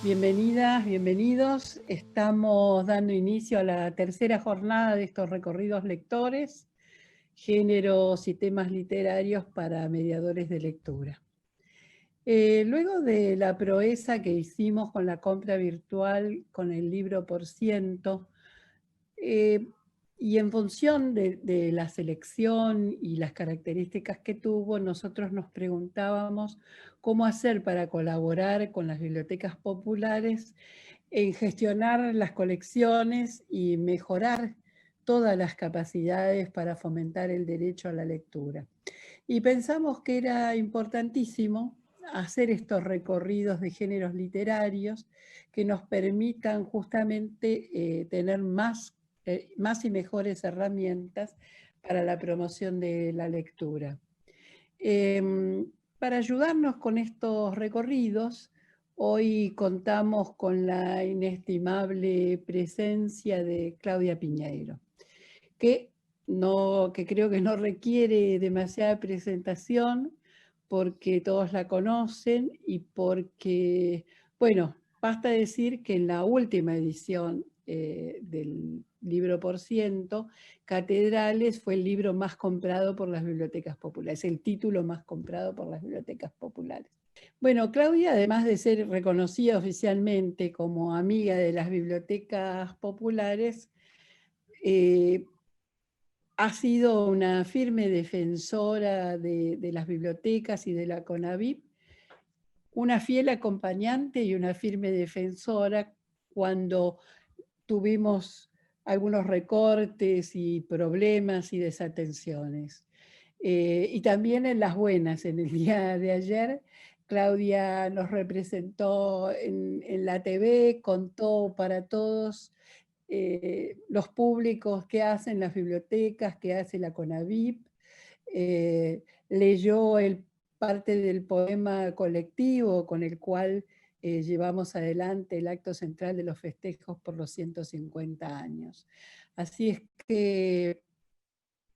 Bienvenidas, bienvenidos. Estamos dando inicio a la tercera jornada de estos recorridos lectores, géneros y temas literarios para mediadores de lectura. Luego de la proeza que hicimos con la compra virtual con el libro por ciento, y en función de la selección y las características que tuvo, nosotros nos preguntábamos cómo hacer para colaborar con las bibliotecas populares en gestionar las colecciones y mejorar todas las capacidades para fomentar el derecho a la lectura. Y pensamos que era importantísimo hacer estos recorridos de géneros literarios que nos permitan justamente tener más y mejores herramientas para la promoción de la lectura. Para ayudarnos con estos recorridos, hoy contamos con la inestimable presencia de Claudia Piñeiro, que creo que no requiere demasiada presentación porque todos la conocen y porque, bueno, basta decir que en la última edición del libro por ciento, Catedrales fue el libro más comprado por las bibliotecas populares, el título más comprado por las bibliotecas populares. Bueno, Claudia, además de ser reconocida oficialmente como amiga de las bibliotecas populares, ha sido una firme defensora de las bibliotecas y de la CONAVIP, una fiel acompañante y una firme defensora cuando tuvimos algunos recortes y problemas y desatenciones. Y también en las buenas, en el día de ayer, Claudia nos representó en la TV, contó para todos los públicos que hacen las bibliotecas, que hace la CONAVIP, leyó parte del poema colectivo con el cual llevamos adelante el acto central de los festejos por los 150 años. Así es que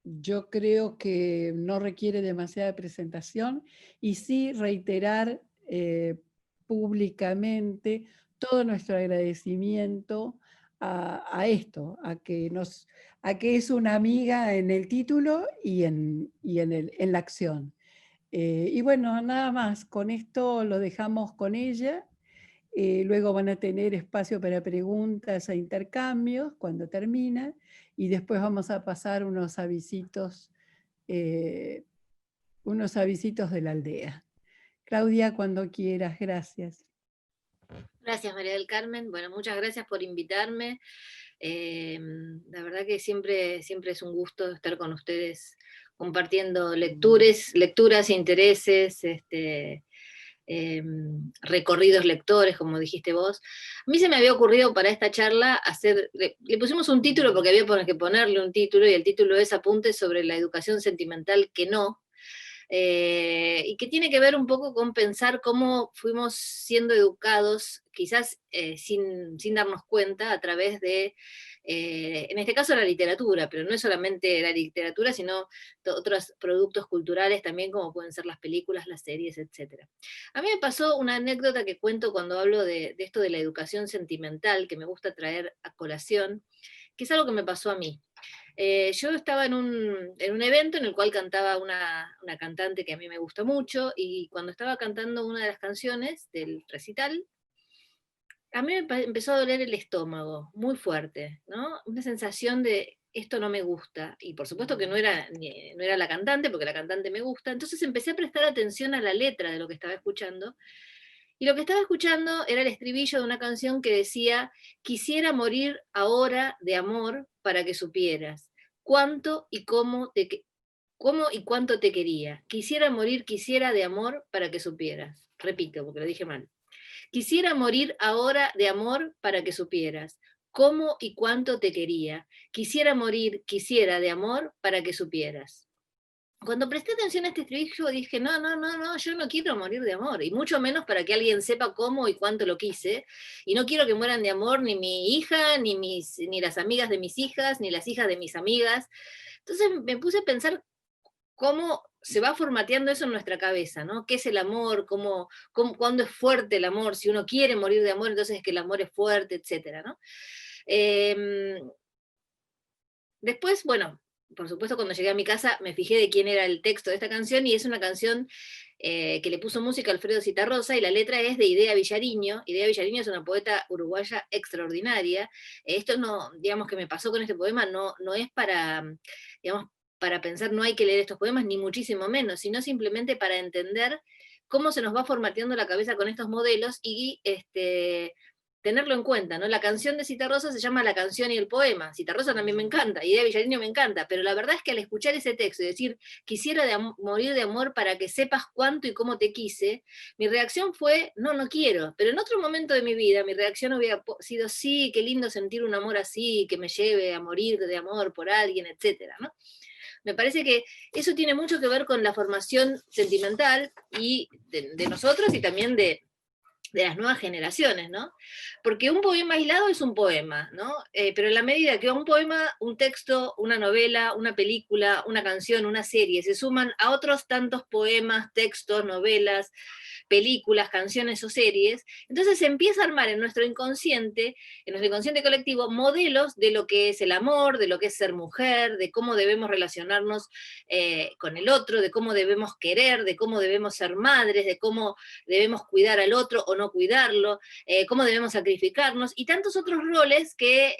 yo creo que no requiere demasiada presentación y sí reiterar públicamente todo nuestro agradecimiento a esto, a que es una amiga en el título y en la acción. Y bueno, nada más, con esto lo dejamos con ella. Luego van a tener espacio para preguntas e intercambios cuando termina, y después vamos a pasar unos avisitos de la aldea. Claudia, cuando quieras, gracias. Gracias, María del Carmen. Bueno, muchas gracias por invitarme. La verdad que siempre es un gusto estar con ustedes compartiendo lecturas, intereses, recorridos lectores, como dijiste vos. A mí se me había ocurrido para esta charla le pusimos un título porque había que ponerle un título, y el título es Apuntes sobre la educación sentimental que no. Y que tiene que ver un poco con pensar cómo fuimos siendo educados, quizás sin darnos cuenta, a través de, en este caso, la literatura, pero no es solamente la literatura, sino otros productos culturales también, como pueden ser las películas, las series, etc. A mí me pasó una anécdota que cuento cuando hablo de esto de la educación sentimental, que me gusta traer a colación, que es algo que me pasó a mí. Yo estaba en un evento en el cual cantaba una cantante que a mí me gusta mucho, y cuando estaba cantando una de las canciones del recital, a mí me empezó a doler el estómago, muy fuerte, ¿no? Una sensación de esto no me gusta, y por supuesto que no era la cantante, porque la cantante me gusta. Entonces empecé a prestar atención a la letra de lo que estaba escuchando, y lo que estaba escuchando era el estribillo de una canción que decía: quisiera morir ahora de amor para que supieras cuánto y cómo y cuánto te quería. Quisiera morir, quisiera de amor para que supieras. Repito, porque lo dije mal. Quisiera morir ahora de amor para que supieras cómo y cuánto te quería. Quisiera morir, quisiera de amor para que supieras. Cuando presté atención a este estribillo dije, no, yo no quiero morir de amor, y mucho menos para que alguien sepa cómo y cuánto lo quise, y no quiero que mueran de amor ni mi hija, ni las amigas de mis hijas, ni las hijas de mis amigas. Entonces me puse a pensar cómo se va formateando eso en nuestra cabeza, ¿no? ¿Qué es el amor? ¿Cuándo es fuerte el amor? Si uno quiere morir de amor, entonces es que el amor es fuerte, etcétera, ¿no? Después, bueno, por supuesto cuando llegué a mi casa me fijé de quién era el texto de esta canción, y es una canción que le puso música Alfredo Zitarrosa, y la letra es de Idea Villariño. Idea Villariño es una poeta uruguaya extraordinaria. Esto no, digamos, que me pasó con este poema, no es para, digamos, para pensar no hay que leer estos poemas, ni muchísimo menos, sino simplemente para entender cómo se nos va formateando la cabeza con estos modelos, y tenerlo en cuenta, ¿no? La canción de Zitarrosa se llama La canción y el poema. Zitarrosa también me encanta, Idea Villariño me encanta, pero la verdad es que al escuchar ese texto y decir, quisiera morir de amor para que sepas cuánto y cómo te quise, mi reacción fue, no quiero. Pero en otro momento de mi vida, mi reacción hubiera sido, sí, qué lindo sentir un amor así, que me lleve a morir de amor por alguien, etcétera, ¿no? Me parece que eso tiene mucho que ver con la formación sentimental y de nosotros, y también de las nuevas generaciones, ¿no? Porque un poema aislado es un poema, ¿no? Pero en la medida que un poema, un texto, una novela, una película, una canción, una serie, se suman a otros tantos poemas, textos, novelas, películas, canciones o series, entonces se empieza a armar en nuestro inconsciente colectivo, modelos de lo que es el amor, de lo que es ser mujer, de cómo debemos relacionarnos con el otro, de cómo debemos querer, de cómo debemos ser madres, de cómo debemos cuidar al otro o no cuidarlo, cómo debemos sacrificarnos, y tantos otros roles que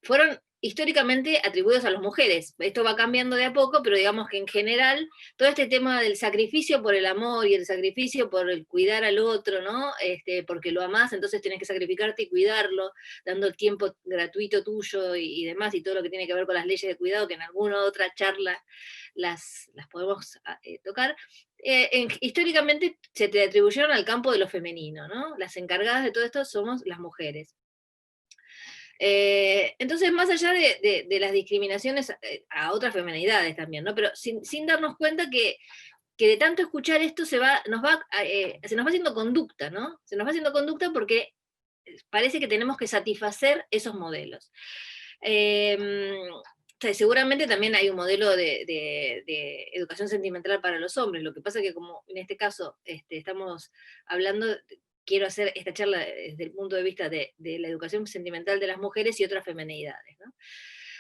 fueron históricamente atribuidos a las mujeres. Esto va cambiando de a poco, pero digamos que en general todo este tema del sacrificio por el amor y el sacrificio por el cuidar al otro, ¿no? Porque lo amás, entonces tenés que sacrificarte y cuidarlo, dando el tiempo gratuito tuyo y demás, y todo lo que tiene que ver con las leyes de cuidado, que en alguna otra charla las podemos tocar. Históricamente se te atribuyeron al campo de lo femenino, ¿no? Las encargadas de todo esto somos las mujeres. Entonces, más allá de las discriminaciones a otras feminidades también, ¿no? Pero sin darnos cuenta que de tanto escuchar esto se nos va haciendo conducta, ¿no? Se nos va haciendo conducta porque parece que tenemos que satisfacer esos modelos. Seguramente también hay un modelo de educación sentimental para los hombres. Lo que pasa es que, como en este caso estamos hablando, quiero hacer esta charla desde el punto de vista de la educación sentimental de las mujeres y otras feminidades, ¿no?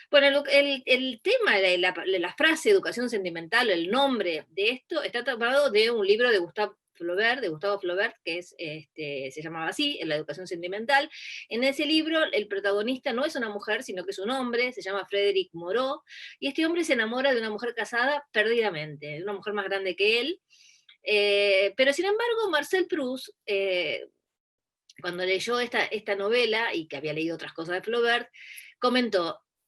Bueno, el tema de la frase educación sentimental, el nombre de esto, está tomado de un libro de Gustavo Flaubert, que se llamaba así, La educación sentimental. En ese libro, el protagonista no es una mujer, sino que es un hombre, se llama Frédéric Moreau, y este hombre se enamora de una mujer casada perdidamente, de una mujer más grande que él. Pero sin embargo, Marcel Proust, cuando leyó esta novela, y que había leído otras cosas de Flaubert,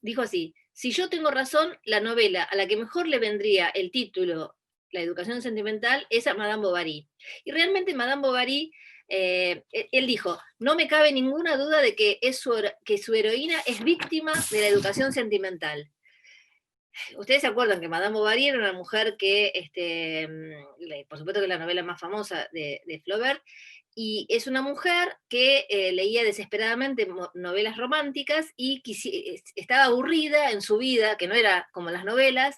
dijo así: si yo tengo razón, la novela a la que mejor le vendría el título La educación sentimental es a Madame Bovary. Y realmente Madame Bovary, él dijo, no me cabe ninguna duda de que su heroína es víctima de la educación sentimental. Ustedes se acuerdan que Madame Bovary era una mujer que, por supuesto que es la novela más famosa de Flaubert, y es una mujer que leía desesperadamente novelas románticas y estaba aburrida en su vida, que no era como las novelas,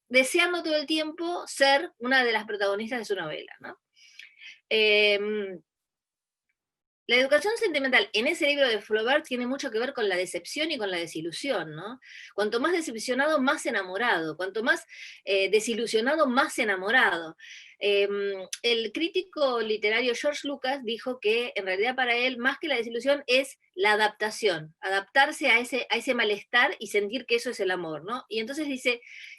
deseando todo el tiempo ser una de las protagonistas de su novela, ¿no? La educación sentimental en ese libro de Flaubert tiene mucho que ver con la decepción y con la desilusión, ¿no? Cuanto más decepcionado, más enamorado. Cuanto más desilusionado, más enamorado. El crítico literario George Lucas dijo que en realidad para él, más que la desilusión, es la adaptación. Adaptarse a ese malestar y sentir que eso es el amor, ¿no? Y entonces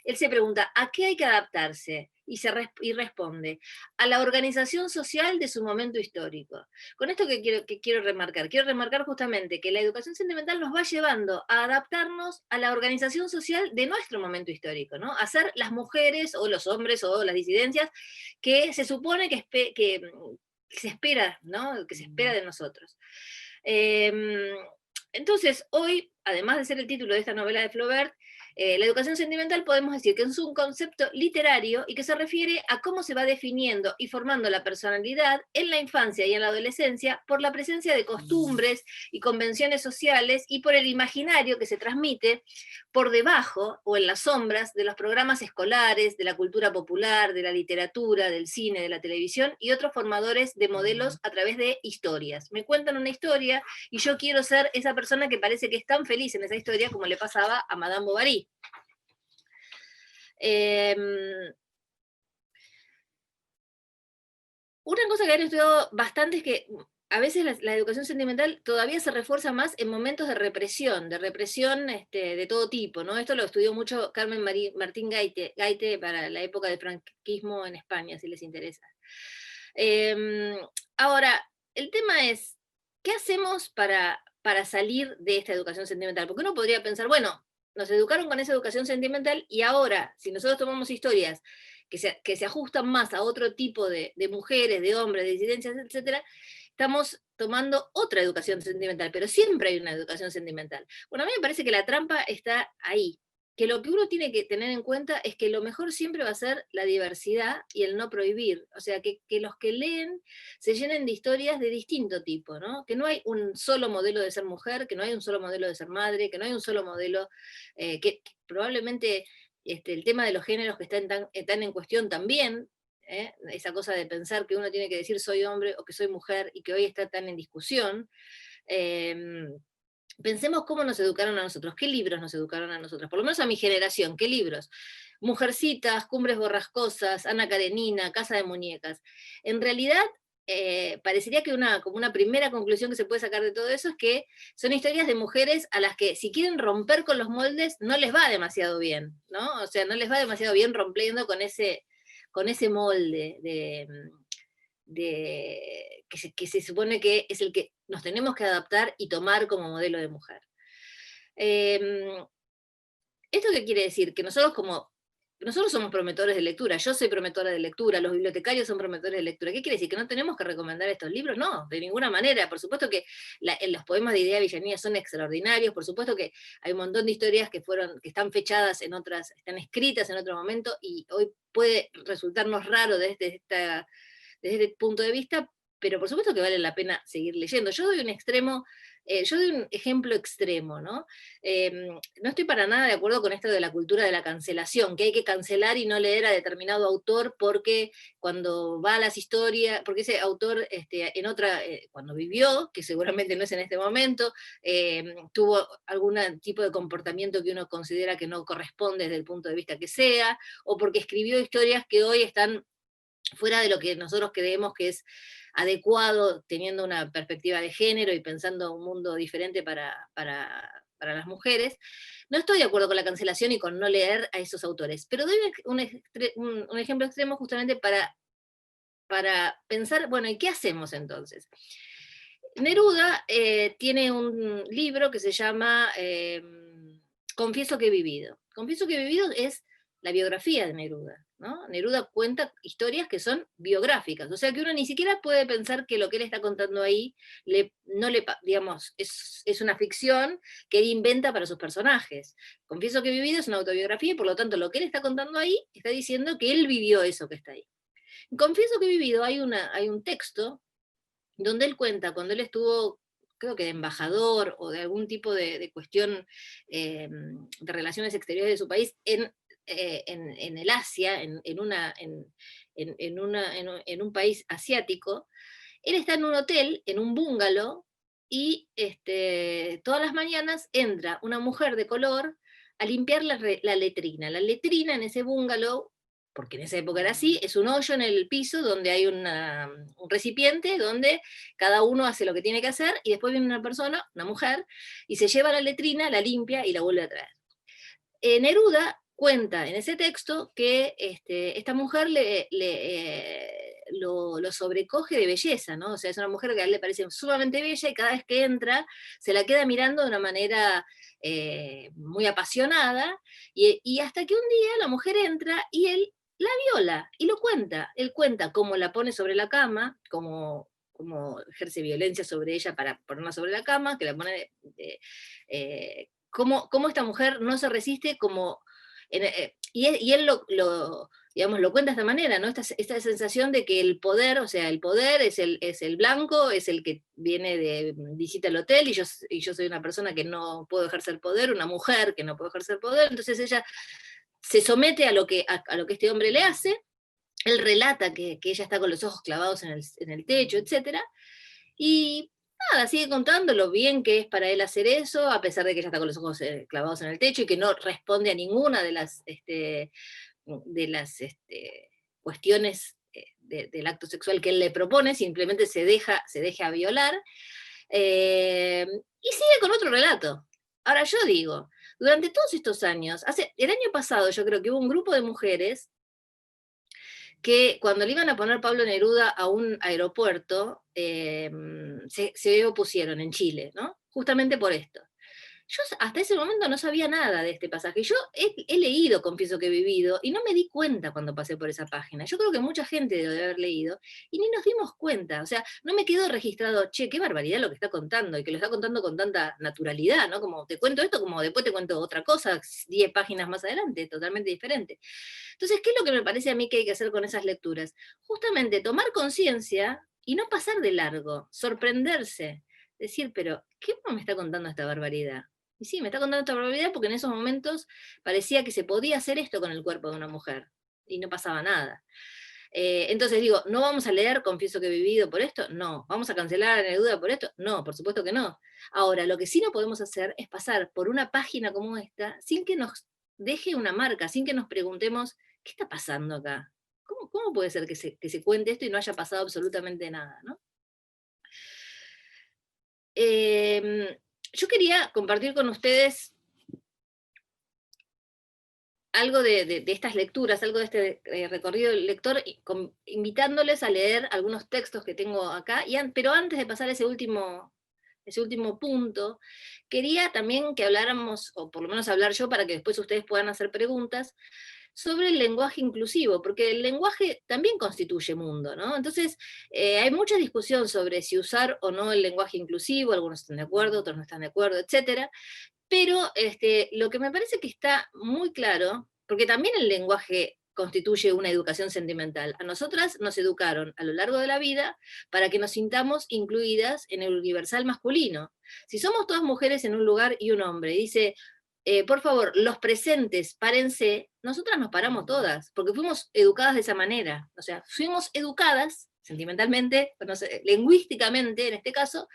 él se pregunta, ¿a qué hay que adaptarse? Y responde, a la organización social de su momento histórico. Con esto que quiero remarcar justamente que la educación sentimental nos va llevando a adaptarnos a la organización social de nuestro momento histórico, ¿no? A ser las mujeres o los hombres o las disidencias que se supone que se espera, ¿no? Que se espera de nosotros. Entonces, hoy, además de ser el título de esta novela de Flaubert, La educación sentimental podemos decir que es un concepto literario y que se refiere a cómo se va definiendo y formando la personalidad en la infancia y en la adolescencia por la presencia de costumbres y convenciones sociales y por el imaginario que se transmite por debajo o en las sombras de los programas escolares, de la cultura popular, de la literatura, del cine, de la televisión y otros formadores de modelos a través de historias. Me cuentan una historia y yo quiero ser esa persona que parece que es tan feliz en esa historia como le pasaba a Madame Bovary. Una cosa que han estudiado bastante es que a veces la educación sentimental todavía se refuerza más en momentos de represión de todo tipo, ¿no? Esto lo estudió mucho Carmen Martín Gaite para la época del franquismo en España, si les interesa. Ahora, el tema es, ¿qué hacemos para salir de esta educación sentimental? Porque uno podría pensar, bueno, nos educaron con esa educación sentimental y ahora, si nosotros tomamos historias que se ajustan más a otro tipo de mujeres, de hombres, de disidencias, etc., estamos tomando otra educación sentimental, pero siempre hay una educación sentimental. Bueno, a mí me parece que la trampa está ahí, que lo que uno tiene que tener en cuenta es que lo mejor siempre va a ser la diversidad y el no prohibir, o sea, que los que leen se llenen de historias de distinto tipo, ¿no? Que no hay un solo modelo de ser mujer, que no hay un solo modelo de ser madre, que no hay un solo modelo, que probablemente el tema de los géneros que están tan en cuestión también, esa cosa de pensar que uno tiene que decir soy hombre o que soy mujer y que hoy está tan en discusión. Pensemos cómo nos educaron a nosotros, qué libros nos educaron a nosotros, por lo menos a mi generación, qué libros. Mujercitas, Cumbres Borrascosas, Ana Karenina, Casa de Muñecas. En realidad, parecería que como una primera conclusión que se puede sacar de todo eso es que son historias de mujeres a las que si quieren romper con los moldes no les va demasiado bien, ¿no? O sea, no les va demasiado bien rompiendo con ese molde que se supone que es el que nos tenemos que adaptar y tomar como modelo de mujer. ¿Esto qué quiere decir? Que nosotros somos promotores de lectura, yo soy promotora de lectura, los bibliotecarios son promotores de lectura. ¿Qué quiere decir? ¿Que no tenemos que recomendar estos libros? No, de ninguna manera. Por supuesto que los poemas de Idea Villanía son extraordinarios, por supuesto que hay un montón de historias que están fechadas en otras, están escritas en otro momento, y hoy puede resultarnos raro desde este punto de vista, pero por supuesto que vale la pena seguir leyendo. Yo doy un ejemplo extremo, ¿no? No estoy para nada de acuerdo con esto de la cultura de la cancelación, que hay que cancelar y no leer a determinado autor porque cuando va a las historias, porque ese autor cuando vivió, que seguramente no es en este momento, tuvo algún tipo de comportamiento que uno considera que no corresponde desde el punto de vista que sea, o porque escribió historias que hoy están fuera de lo que nosotros creemos que es adecuado, teniendo una perspectiva de género y pensando un mundo diferente para las mujeres. No estoy de acuerdo con la cancelación y con no leer a esos autores, pero doy un ejemplo extremo justamente para pensar, bueno, ¿y qué hacemos entonces? Neruda tiene un libro que se llama Confieso que he vivido. Confieso que he vivido es la biografía de Neruda, ¿no? Neruda cuenta historias que son biográficas, o sea que uno ni siquiera puede pensar que lo que él está contando ahí digamos, es una ficción que él inventa para sus personajes. Confieso que he vivido es una autobiografía y por lo tanto lo que él está contando ahí está diciendo que él vivió eso que está ahí. En Confieso que he vivido hay un texto donde él cuenta cuando él estuvo, creo que de embajador o de algún tipo de cuestión de relaciones exteriores de su país en el Asia, en un país asiático. Él está en un hotel, en un bungalow, y todas las mañanas entra una mujer de color a limpiar la letrina. La letrina en ese bungalow, porque en esa época era así, es un hoyo en el piso donde hay un recipiente donde cada uno hace lo que tiene que hacer y después viene una persona, una mujer, y se lleva la letrina, la limpia y la vuelve a traer. Neruda cuenta en ese texto que esta mujer lo sobrecoge de belleza, ¿no? O sea, es una mujer que a él le parece sumamente bella y cada vez que entra se la queda mirando de una manera muy apasionada, y hasta que un día la mujer entra y él la viola y lo cuenta. Él cuenta cómo la pone sobre la cama, cómo ejerce violencia sobre ella para ponerla sobre la cama, que la pone cómo esta mujer no se resiste como... y él digamos, lo cuenta de esta manera, ¿no? Esta sensación de que el poder, o sea, el poder es el blanco, es el que viene de visita al hotel, y yo soy una persona que no puedo ejercer poder, una mujer que no puede ejercer poder, entonces ella se somete a lo que este hombre le hace. Él relata que ella está con los ojos clavados en el techo, etc. Y nada, sigue contando lo bien que es para él hacer eso, a pesar de que ella está con los ojos clavados en el techo y que no responde a ninguna de las cuestiones del acto sexual que él le propone, simplemente se deja violar. Y sigue con otro relato. Ahora yo digo, durante todos estos años, el año pasado yo creo que hubo un grupo de mujeres que cuando le iban a poner Pablo Neruda a un aeropuerto, se opusieron en Chile, ¿no? Justamente por esto. Yo hasta ese momento no sabía nada de este pasaje. Yo he leído Confieso que he vivido y no me di cuenta cuando pasé por esa página. Yo creo que mucha gente debe haber leído y ni nos dimos cuenta. O sea, no me quedó registrado, che, qué barbaridad lo que está contando, y que lo está contando con tanta naturalidad, ¿no? Como te cuento esto, como después te cuento otra cosa, 10 páginas más adelante, totalmente diferente. Entonces, ¿qué es lo que me parece a mí que hay que hacer con esas lecturas? Justamente tomar conciencia y no pasar de largo, sorprenderse, decir, pero ¿qué me está contando esta barbaridad? Y sí, me está contando esta barbaridad porque en esos momentos parecía que se podía hacer esto con el cuerpo de una mujer y no pasaba nada. Entonces digo, ¿no vamos a leer Confieso que he vivido por esto? No. ¿Vamos a cancelar a Neruda por esto? No, por supuesto que no. Ahora, lo que sí no podemos hacer es pasar por una página como esta sin que nos deje una marca, sin que nos preguntemos, ¿qué está pasando acá? ¿Cómo puede ser que se cuente esto y no haya pasado absolutamente nada, ¿no? Yo quería compartir con ustedes algo de estas lecturas, algo de este recorrido del lector, invitándoles a leer algunos textos que tengo acá, pero antes de pasar a ese último punto, quería también que habláramos, o por lo menos hablar yo para que después ustedes puedan hacer preguntas, sobre el lenguaje inclusivo, porque el lenguaje también constituye mundo, ¿no? Entonces, hay mucha discusión sobre si usar o no el lenguaje inclusivo, algunos están de acuerdo, otros no están de acuerdo, etcétera. Pero lo que me parece que está muy claro, porque también el lenguaje constituye una educación sentimental. A nosotras nos educaron a lo largo de la vida para que nos sintamos incluidas en el universal masculino. Si somos todas mujeres en un lugar y un hombre, y dice, por favor, los presentes, párense, nosotras nos paramos todas, porque fuimos educadas de esa manera. O sea, fuimos educadas sentimentalmente, no sé, lingüísticamente en este caso,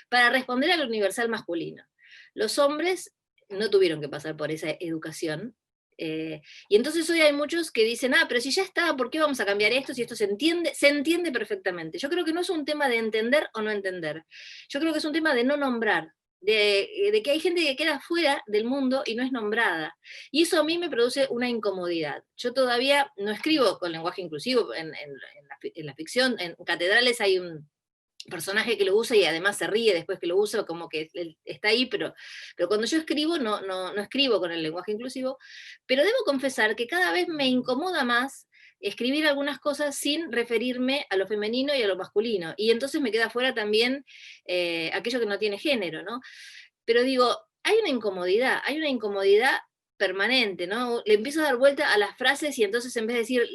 para responder al universal masculino. Los hombres no tuvieron que pasar por esa educación. Y entonces hoy hay muchos que dicen, pero si ya está, ¿por qué vamos a cambiar esto si esto se entiende perfectamente? Yo creo que no es un tema de entender o no entender. Yo creo que es un tema de no nombrar, de que hay gente que queda fuera del mundo y no es nombrada. Y eso a mí me produce una incomodidad. Yo todavía no escribo con lenguaje inclusivo en la ficción. En Catedrales hay un personaje que lo usa y además se ríe después que lo usa, como que está ahí, pero cuando yo escribo no escribo con el lenguaje inclusivo, pero debo confesar que cada vez me incomoda más escribir algunas cosas sin referirme a lo femenino y a lo masculino, y entonces me queda fuera también aquello que no tiene género, ¿no? Pero digo, hay una incomodidad permanente, ¿no? Le empiezo a dar vuelta a las frases y entonces en vez de decir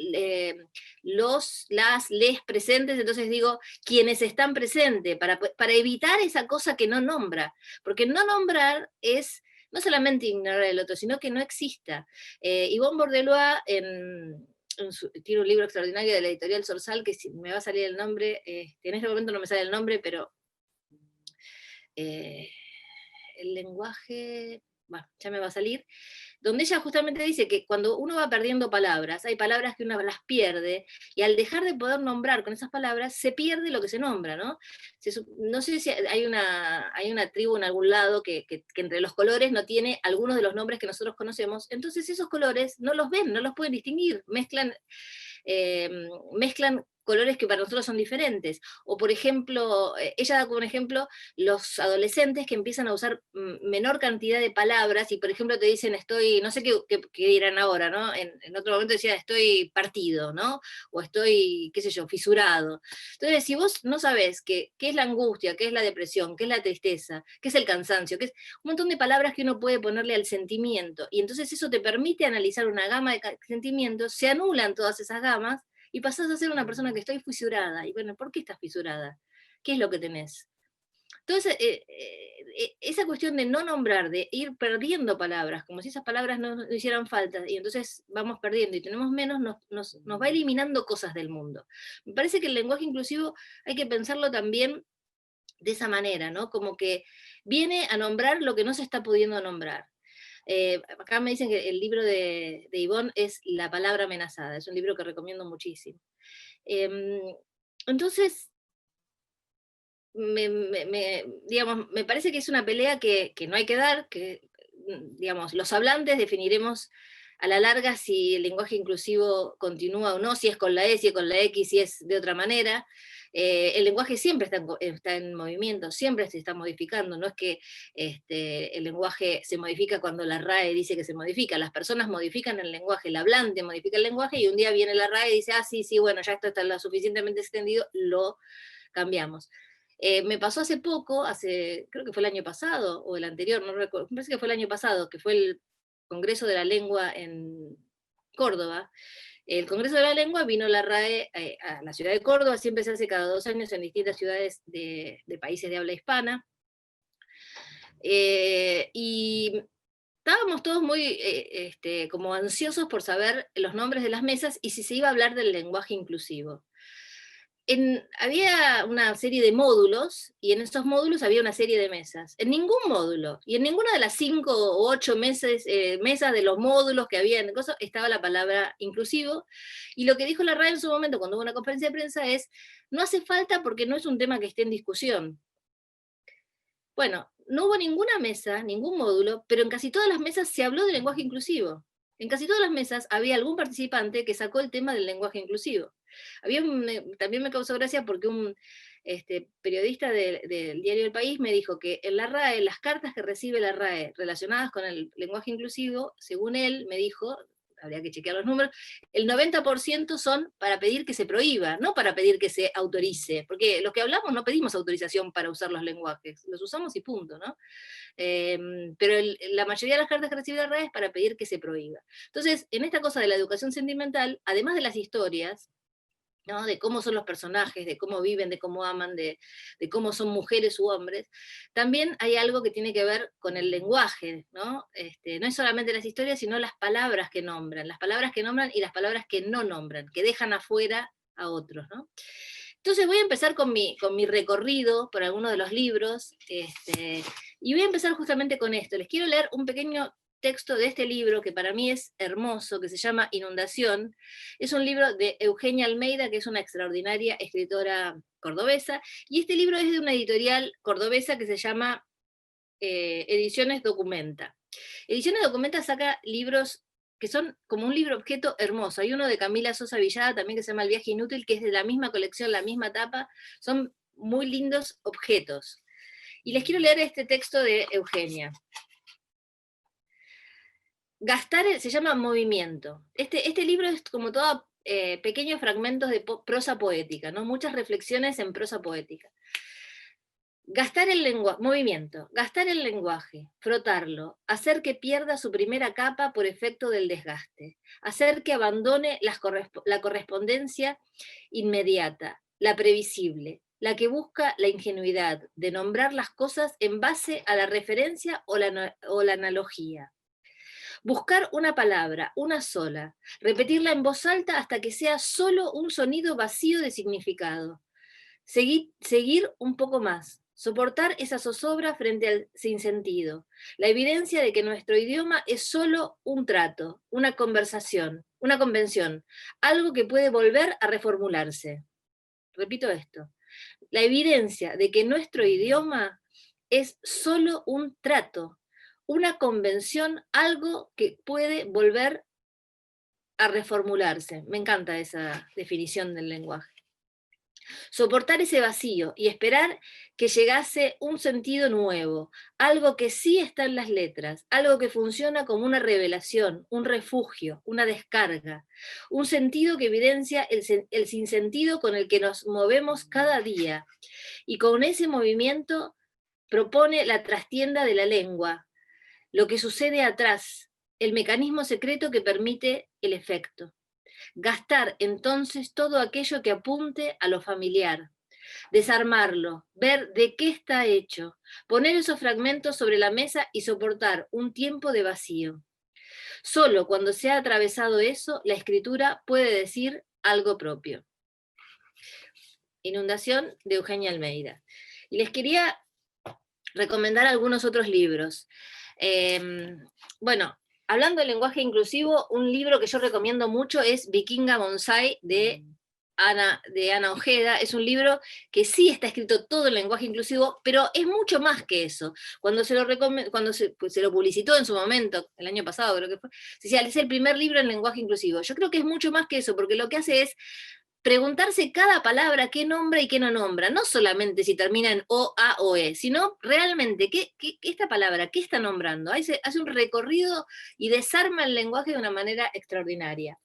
los, las, les presentes, entonces digo quienes están presentes, para evitar esa cosa que no nombra, porque no nombrar es no solamente ignorar el otro, sino que no exista. Yvonne Bordelois tiene un libro extraordinario de la editorial Zorzal, que si me va a salir el nombre, en este momento no me sale el nombre, pero el lenguaje, bueno, ya me va a salir, donde ella justamente dice que cuando uno va perdiendo palabras, hay palabras que uno las pierde, y al dejar de poder nombrar con esas palabras, se pierde lo que se nombra, ¿no? No sé si hay una tribu en algún lado que entre los colores no tiene algunos de los nombres que nosotros conocemos, entonces esos colores no los ven, no los pueden distinguir, mezclan colores que para nosotros son diferentes. O por ejemplo, ella da como un ejemplo los adolescentes que empiezan a usar menor cantidad de palabras y por ejemplo te dicen estoy, no sé qué dirán ahora, ¿no? En otro momento decía estoy partido, ¿no? O estoy, qué sé yo, fisurado. Entonces, si vos no sabés qué es la angustia, qué es la depresión, qué es la tristeza, qué es el cansancio, qué es un montón de palabras que uno puede ponerle al sentimiento, y entonces eso te permite analizar una gama de sentimientos, se anulan todas esas gamas, y pasás a ser una persona que estoy fisurada. Y bueno, ¿por qué estás fisurada? ¿Qué es lo que tenés? Entonces, esa cuestión de no nombrar, de ir perdiendo palabras, como si esas palabras no hicieran falta, y entonces vamos perdiendo y tenemos menos, nos va eliminando cosas del mundo. Me parece que el lenguaje inclusivo hay que pensarlo también de esa manera, ¿no? Como que viene a nombrar lo que no se está pudiendo nombrar. Acá me dicen que el libro de Ivonne es La palabra amenazada, es un libro que recomiendo muchísimo. Entonces, digamos, me parece que es una pelea que no hay que dar, que digamos, los hablantes definiremos a la larga si el lenguaje inclusivo continúa o no, si es con la E, si es con la X, si es de otra manera. El lenguaje siempre está en movimiento, siempre se está modificando, no es que el lenguaje se modifica cuando la RAE dice que se modifica, las personas modifican el lenguaje, el hablante modifica el lenguaje y un día viene la RAE y dice, ah, sí, bueno, ya esto está lo suficientemente extendido, lo cambiamos. Me pasó hace poco, creo que fue el año pasado, o el anterior, no recuerdo, me parece que fue el año pasado, que fue el Congreso de la Lengua en Córdoba. El Congreso de la Lengua vino la RAE a la ciudad de Córdoba, siempre se hace cada 2 años en distintas ciudades de países de habla hispana. Y estábamos todos muy como ansiosos por saber los nombres de las mesas y si se iba a hablar del lenguaje inclusivo. Había una serie de módulos, y en esos módulos había una serie de mesas. En ningún módulo, y en ninguna de las 5 o 8 mesas de los módulos que había en cosas, estaba la palabra inclusivo, y lo que dijo la RAE en su momento, cuando hubo una conferencia de prensa, es, no hace falta porque no es un tema que esté en discusión. Bueno, no hubo ninguna mesa, ningún módulo, pero en casi todas las mesas se habló del lenguaje inclusivo. En casi todas las mesas había algún participante que sacó el tema del lenguaje inclusivo. También me causó gracia porque un periodista del diario El País me dijo que en la RAE, las cartas que recibe la RAE relacionadas con el lenguaje inclusivo, según él me dijo, habría que chequear los números, el 90% son para pedir que se prohíba, no para pedir que se autorice, porque los que hablamos no pedimos autorización para usar los lenguajes, los usamos y punto, ¿no? Pero la mayoría de las cartas que recibe la RAE es para pedir que se prohíba. Entonces, en esta cosa de la educación sentimental, además de las historias, ¿no? De cómo son los personajes, de cómo viven, de cómo aman, de cómo son mujeres u hombres, también hay algo que tiene que ver con el lenguaje, ¿no? No es solamente las historias, sino las palabras que nombran y las palabras que no nombran, que dejan afuera a otros, ¿no? Entonces voy a empezar con mi recorrido por algunos de los libros, y voy a empezar justamente con esto. Les quiero leer un pequeño texto de este libro que para mí es hermoso, que se llama Inundación. Es un libro de Eugenia Almeida, que es una extraordinaria escritora cordobesa, y este libro es de una editorial cordobesa que se llama Ediciones Documenta. Ediciones Documenta saca libros que son como un libro objeto hermoso. Hay uno de Camila Sosa Villada también que se llama El viaje inútil, que es de la misma colección, la misma tapa. Son muy lindos objetos. Y les quiero leer este texto de Eugenia. Se llama Movimiento. Este libro es como todo pequeños fragmentos de prosa poética, ¿no? Muchas reflexiones en prosa poética. Movimiento, gastar el lenguaje, frotarlo, hacer que pierda su primera capa por efecto del desgaste, hacer que abandone la correspondencia inmediata, la previsible, la que busca la ingenuidad de nombrar las cosas en base a la referencia o la analogía. Buscar una palabra, una sola, repetirla en voz alta hasta que sea solo un sonido vacío de significado. Seguir un poco más, soportar esa zozobra frente al sinsentido, la evidencia de que nuestro idioma es solo un trato, una conversación, una convención, algo que puede volver a reformularse. Repito esto, la evidencia de que nuestro idioma es solo un trato, una convención, algo que puede volver a reformularse. Me encanta esa definición del lenguaje. Soportar ese vacío y esperar que llegase un sentido nuevo, algo que sí está en las letras, algo que funciona como una revelación, un refugio, una descarga, un sentido que evidencia el sinsentido con el que nos movemos cada día. Y con ese movimiento propone la trastienda de la lengua, lo que sucede atrás, el mecanismo secreto que permite el efecto. Gastar entonces todo aquello que apunte a lo familiar, desarmarlo, ver de qué está hecho, poner esos fragmentos sobre la mesa y soportar un tiempo de vacío. Solo cuando se ha atravesado eso, la escritura puede decir algo propio. Inundación, de Eugenia Almeida. Y les quería recomendar algunos otros libros. Bueno, hablando del lenguaje inclusivo, un libro que yo recomiendo mucho es Vikinga Bonsai de Ana Ojeda. Es un libro que sí está escrito todo en lenguaje inclusivo, pero es mucho más que eso. Cuando se lo publicitó en su momento, el año pasado creo que fue, se decía, es el primer libro en lenguaje inclusivo. Yo creo que es mucho más que eso, porque lo que hace es preguntarse cada palabra qué nombra y qué no nombra, no solamente si termina en O, A o E, sino realmente esta palabra, qué está nombrando. Hace un recorrido y desarma el lenguaje de una manera extraordinaria.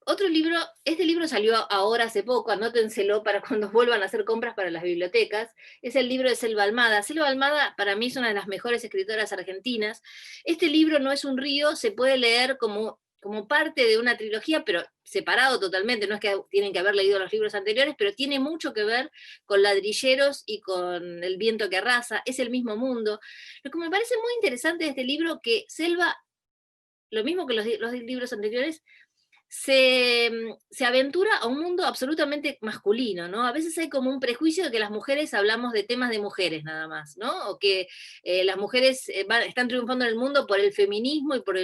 Otro libro, este libro salió ahora hace poco, anótenselo para cuando vuelvan a hacer compras para las bibliotecas, es el libro de Selva Almada. Selva Almada para mí es una de las mejores escritoras argentinas. Este libro no es un río, se puede leer como parte de una trilogía, pero separado totalmente, no es que tienen que haber leído los libros anteriores, pero tiene mucho que ver con Ladrilleros y con El viento que arrasa, es el mismo mundo. Lo que me parece muy interesante de este libro, que Selva, lo mismo que los libros anteriores, se aventura a un mundo absolutamente masculino, ¿no? A veces hay como un prejuicio de que las mujeres hablamos de temas de mujeres nada más, ¿no? O que las mujeres están triunfando en el mundo por el feminismo y por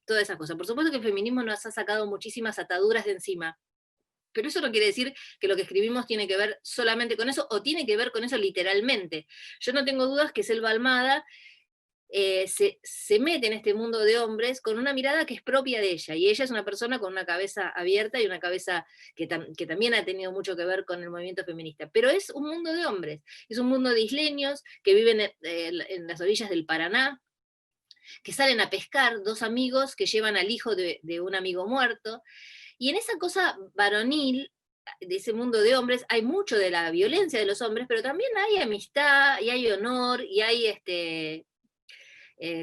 todas esas cosas. Por supuesto que el feminismo nos ha sacado muchísimas ataduras de encima, pero eso no quiere decir que lo que escribimos tiene que ver solamente con eso, o tiene que ver con eso literalmente. Yo no tengo dudas que Selva Almada se mete en este mundo de hombres con una mirada que es propia de ella, y ella es una persona con una cabeza abierta y una cabeza que también ha tenido mucho que ver con el movimiento feminista, pero es un mundo de hombres, es un mundo de isleños que viven en las orillas del Paraná, que salen a pescar, dos amigos que llevan al hijo de un amigo muerto, y en esa cosa varonil de ese mundo de hombres hay mucho de la violencia de los hombres, pero también hay amistad, y hay honor, y hay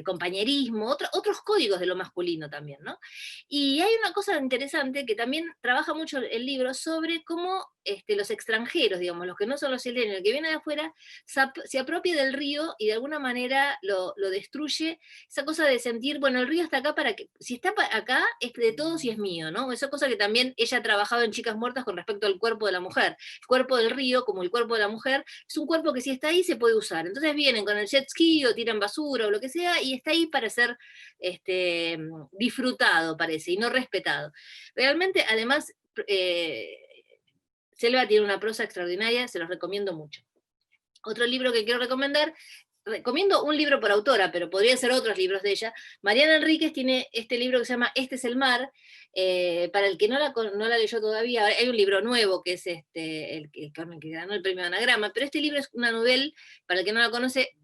compañerismo, otros códigos de lo masculino también, ¿no? Y hay una cosa interesante que también trabaja mucho el libro sobre cómo los extranjeros, digamos, los que no son los chilenos, el que viene de afuera, se apropia del río y de alguna manera lo destruye, esa cosa de sentir, bueno, el río está acá para que, si está acá, es de todos y es mío, ¿no? Esa cosa que también ella ha trabajado en Chicas Muertas con respecto al cuerpo de la mujer. El cuerpo del río, como el cuerpo de la mujer, es un cuerpo que si está ahí se puede usar. Entonces vienen con el jet ski o tiran basura o lo que sea, y está ahí para ser disfrutado, parece, y no respetado. Realmente, además, Selva tiene una prosa extraordinaria, se los recomiendo mucho. Otro libro que quiero recomendar, recomiendo un libro por autora, pero podrían ser otros libros de ella. Mariana Enríquez tiene este libro que se llama Este es el mar, para el que no la leyó todavía. Hay un libro nuevo que es el que ganó el premio Anagrama, pero este libro es una novela, para el que no la conoce,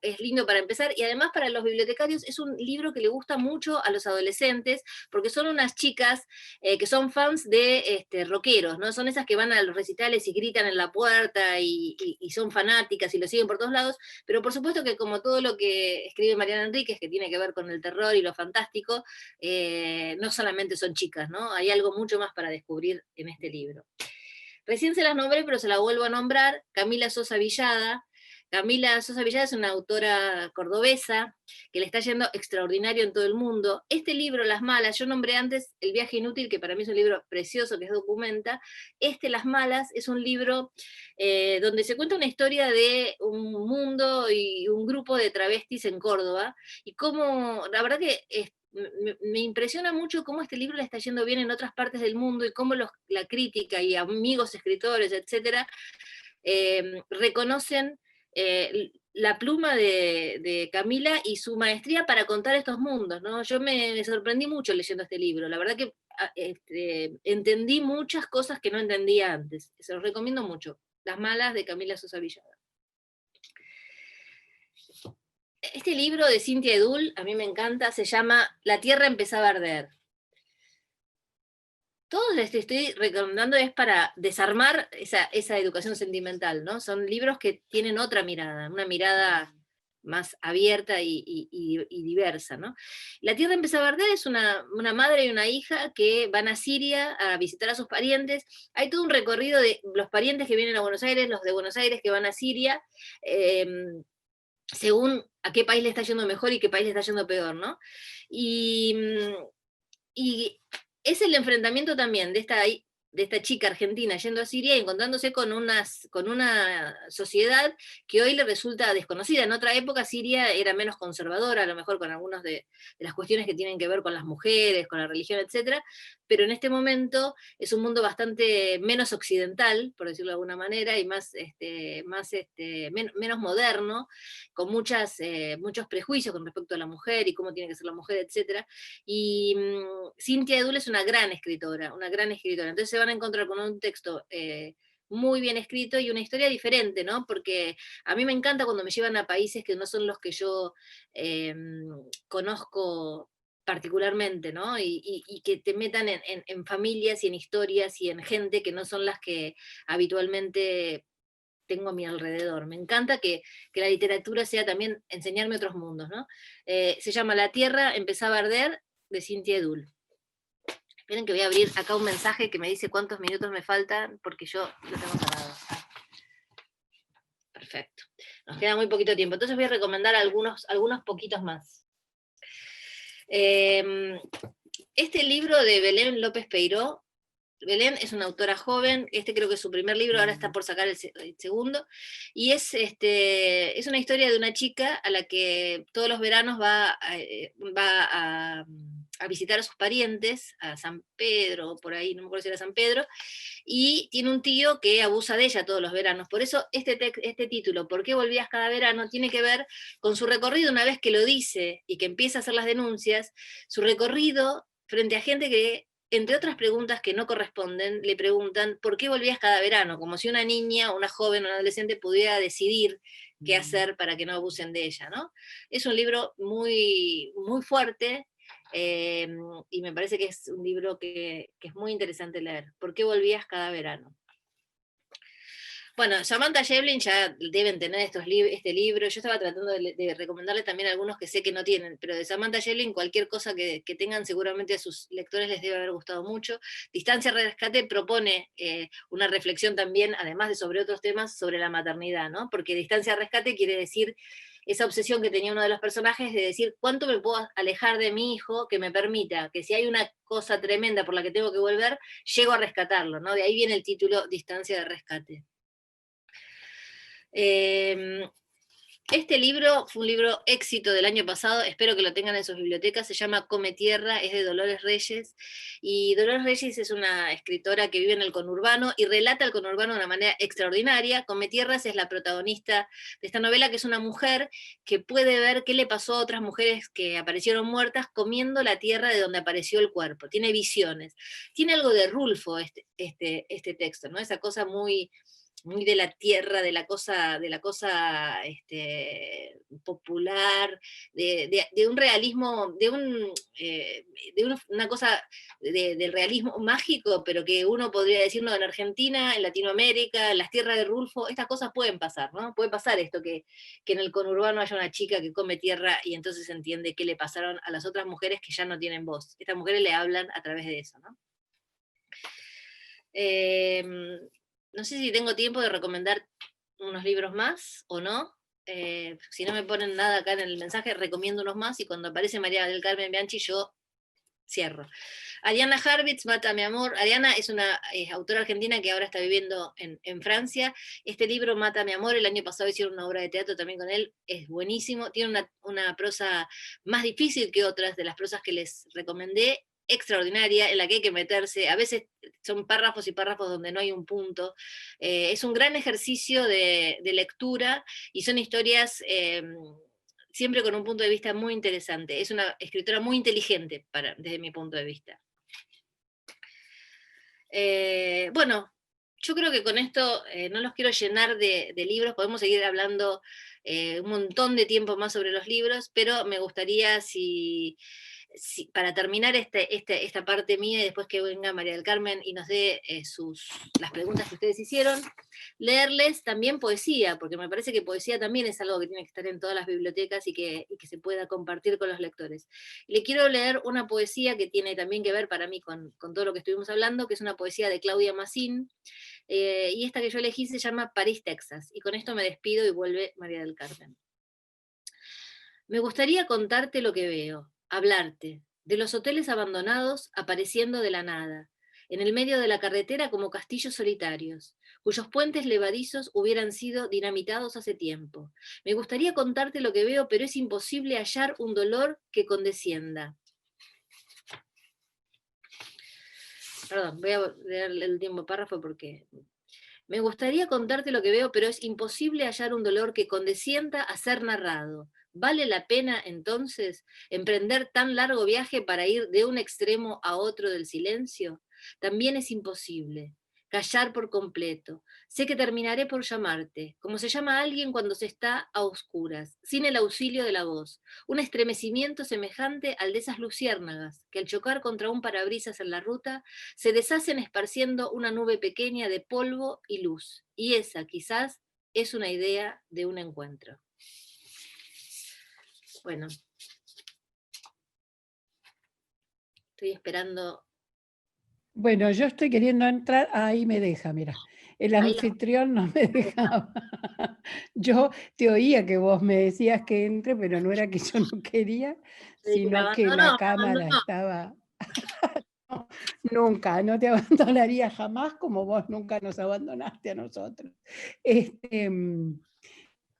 es lindo para empezar, y además para los bibliotecarios es un libro que le gusta mucho a los adolescentes, porque son unas chicas que son fans de rockeros, ¿no? Son esas que van a los recitales y gritan en la puerta y son fanáticas y lo siguen por todos lados, pero por supuesto que como todo lo que escribe Mariana Enríquez, que tiene que ver con el terror y lo fantástico, no solamente son chicas, ¿no? Hay algo mucho más para descubrir en este libro. Recién se las nombré, pero se la vuelvo a nombrar, Camila Sosa Villada. Camila Sosa Villada es una autora cordobesa que le está yendo extraordinario en todo el mundo. Este libro, Las Malas, yo nombré antes El viaje inútil, que para mí es un libro precioso, que es documenta. Las Malas, es un libro donde se cuenta una historia de un mundo y un grupo de travestis en Córdoba, y cómo, la verdad que me impresiona mucho cómo este libro le está yendo bien en otras partes del mundo, y cómo la crítica y amigos escritores, etcétera, reconocen la pluma de Camila y su maestría para contar estos mundos, ¿no? Yo me sorprendí mucho leyendo este libro, la verdad que entendí muchas cosas que no entendía antes, se los recomiendo mucho, Las malas de Camila Sosa Villada. Este libro de Cynthia Edul, a mí me encanta, se llama La tierra empezaba a arder. Todo les estoy recomendando es para desarmar esa educación sentimental, ¿no? Son libros que tienen otra mirada, una mirada más abierta y diversa, ¿no? La tierra empezaba a arder es una madre y una hija que van a Siria a visitar a sus parientes. Hay todo un recorrido de los parientes que vienen a Buenos Aires, los de Buenos Aires que van a Siria, según a qué país le está yendo mejor y qué país le está yendo peor, ¿no? Y es el enfrentamiento también de esta chica argentina yendo a Siria y encontrándose con una sociedad que hoy le resulta desconocida. En otra época Siria era menos conservadora, a lo mejor con algunas de las cuestiones que tienen que ver con las mujeres, con la religión, etcétera, pero en este momento es un mundo bastante menos occidental, por decirlo de alguna manera, y menos moderno, con muchos prejuicios con respecto a la mujer y cómo tiene que ser la mujer, etcétera. Y Cynthia Edul es una gran escritora. Entonces se van a encontrar con un texto muy bien escrito y una historia diferente, ¿no? Porque a mí me encanta cuando me llevan a países que no son los que yo conozco particularmente, ¿no? Y que te metan en familias y en historias y en gente que no son las que habitualmente tengo a mi alrededor. Me encanta que la literatura sea también enseñarme otros mundos, ¿no? Se llama La tierra empezaba a arder, de Cynthia Edul. Esperen que voy a abrir acá un mensaje que me dice cuántos minutos me faltan, porque yo lo tengo cerrado. Perfecto. Nos queda muy poquito tiempo. Entonces voy a recomendar algunos poquitos más. Este libro de Belén López Peiró, Belén es una autora joven, creo que es su primer libro, ahora está por sacar el segundo, y es una historia de una chica a la que todos los veranos va a visitar a sus parientes, a San Pedro, por ahí, no me acuerdo si era San Pedro, y tiene un tío que abusa de ella todos los veranos. Por eso este título, ¿Por qué volvías cada verano?, tiene que ver con su recorrido una vez que lo dice y que empieza a hacer las denuncias, su recorrido frente a gente que, entre otras preguntas que no corresponden, le preguntan ¿por qué volvías cada verano? Como si una niña, una joven, una adolescente pudiera decidir qué hacer para que no abusen de ella, ¿no? Es un libro muy, muy fuerte, y me parece que es un libro que es muy interesante leer. ¿Por qué volvías cada verano? Bueno, Samantha Schweblin ya deben tener este libro. Yo estaba tratando de recomendarles también algunos que sé que no tienen, pero de Samantha Schweblin cualquier cosa que tengan seguramente a sus lectores les debe haber gustado mucho. Distancia Rescate propone una reflexión también, además de sobre otros temas, sobre la maternidad, ¿no? Porque Distancia Rescate quiere decir esa obsesión que tenía uno de los personajes de decir cuánto me puedo alejar de mi hijo que me permita que si hay una cosa tremenda por la que tengo que volver, llego a rescatarlo, ¿no? De ahí viene el título Distancia de Rescate. Este libro fue un libro éxito del año pasado, espero que lo tengan en sus bibliotecas, se llama Come Tierra, es de Dolores Reyes, y Dolores Reyes es una escritora que vive en el conurbano y relata el conurbano de una manera extraordinaria. Come Tierras es la protagonista de esta novela, que es una mujer que puede ver qué le pasó a otras mujeres que aparecieron muertas comiendo la tierra de donde apareció el cuerpo, tiene visiones. Tiene algo de Rulfo este texto, ¿no? Esa cosa muy de la tierra, de la cosa popular, de un realismo, una cosa del realismo mágico, pero que uno podría decirlo en Argentina, en Latinoamérica, en las tierras de Rulfo, estas cosas pueden pasar, ¿no? Puede pasar esto, que en el conurbano haya una chica que come tierra y entonces se entiende qué le pasaron a las otras mujeres que ya no tienen voz. Estas mujeres le hablan a través de eso, ¿no? No sé si tengo tiempo de recomendar unos libros más o no. Si no me ponen nada acá en el mensaje, recomiendo unos más y cuando aparece María del Carmen Bianchi yo cierro. Ariana Harvitz, Mata mi amor. Ariana es una autora argentina que ahora está viviendo en Francia. Este libro, Mata mi amor, el año pasado hicieron una obra de teatro también con él, es buenísimo. Tiene una prosa más difícil que otras de las prosas que les recomendé, extraordinaria en la que hay que meterse, a veces son párrafos y párrafos donde no hay un punto. Es un gran ejercicio de lectura y son historias siempre con un punto de vista muy interesante. Es una escritora muy inteligente desde mi punto de vista. Bueno, yo creo que con esto no los quiero llenar de libros, podemos seguir hablando un montón de tiempo más sobre los libros, pero me gustaría para terminar esta parte mía y después que venga María del Carmen y nos dé las preguntas que ustedes hicieron, leerles también poesía, porque me parece que poesía también es algo que tiene que estar en todas las bibliotecas y que se pueda compartir con los lectores. Y le quiero leer una poesía que tiene también que ver para mí con todo lo que estuvimos hablando, que es una poesía de Claudia Massín, y esta que yo elegí se llama París, Texas, y con esto me despido y vuelve María del Carmen. Me gustaría contarte lo que veo, hablarte, de los hoteles abandonados apareciendo de la nada, en el medio de la carretera como castillos solitarios, cuyos puentes levadizos hubieran sido dinamitados hace tiempo. Me gustaría contarte lo que veo, pero es imposible hallar un dolor que condescienda. Perdón, voy a leer el último párrafo porque... Me gustaría contarte lo que veo, pero es imposible hallar un dolor que condescienda a ser narrado. ¿Vale la pena, entonces, emprender tan largo viaje para ir de un extremo a otro del silencio? También es imposible. Callar por completo. Sé que terminaré por llamarte, como se llama a alguien cuando se está a oscuras, sin el auxilio de la voz. Un estremecimiento semejante al de esas luciérnagas, que al chocar contra un parabrisas en la ruta, se deshacen esparciendo una nube pequeña de polvo y luz. Y esa, quizás, es una idea de un encuentro. Bueno, estoy esperando. Bueno, yo estoy queriendo entrar, ahí me deja, mira. El anfitrión no me dejaba. Yo te oía que vos me decías que entre, pero no era que yo no quería, sino que la cámara estaba... No, nunca, no te abandonaría jamás como vos nunca nos abandonaste a nosotros.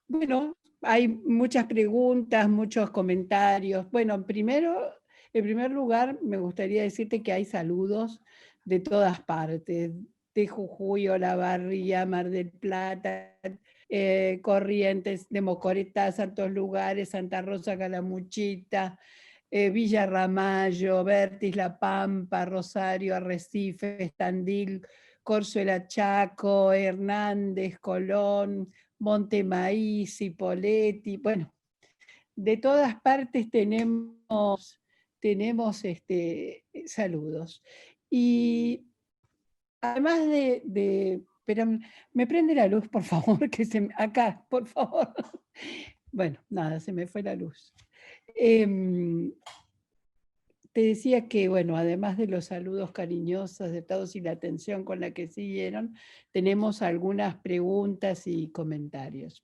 Bueno, hay muchas preguntas, muchos comentarios. Bueno, en primer lugar, me gustaría decirte que hay saludos de todas partes, de Jujuy, Olavarría, Mar del Plata, Corrientes, de Mocoretá, Santos Lugares, Santa Rosa, Calamuchita, Villa Ramallo, Vértiz, La Pampa, Rosario, Arrecife, Tandil, Corzuela, Chaco, Hernández, Colón, Montemaíz, Cipolletti, bueno, de todas partes tenemos saludos. Y además pero me prende la luz, por favor, acá, por favor. Bueno, nada, se me fue la luz. Te decía que, bueno, además de los saludos cariñosos de todos y la atención con la que siguieron, tenemos algunas preguntas y comentarios.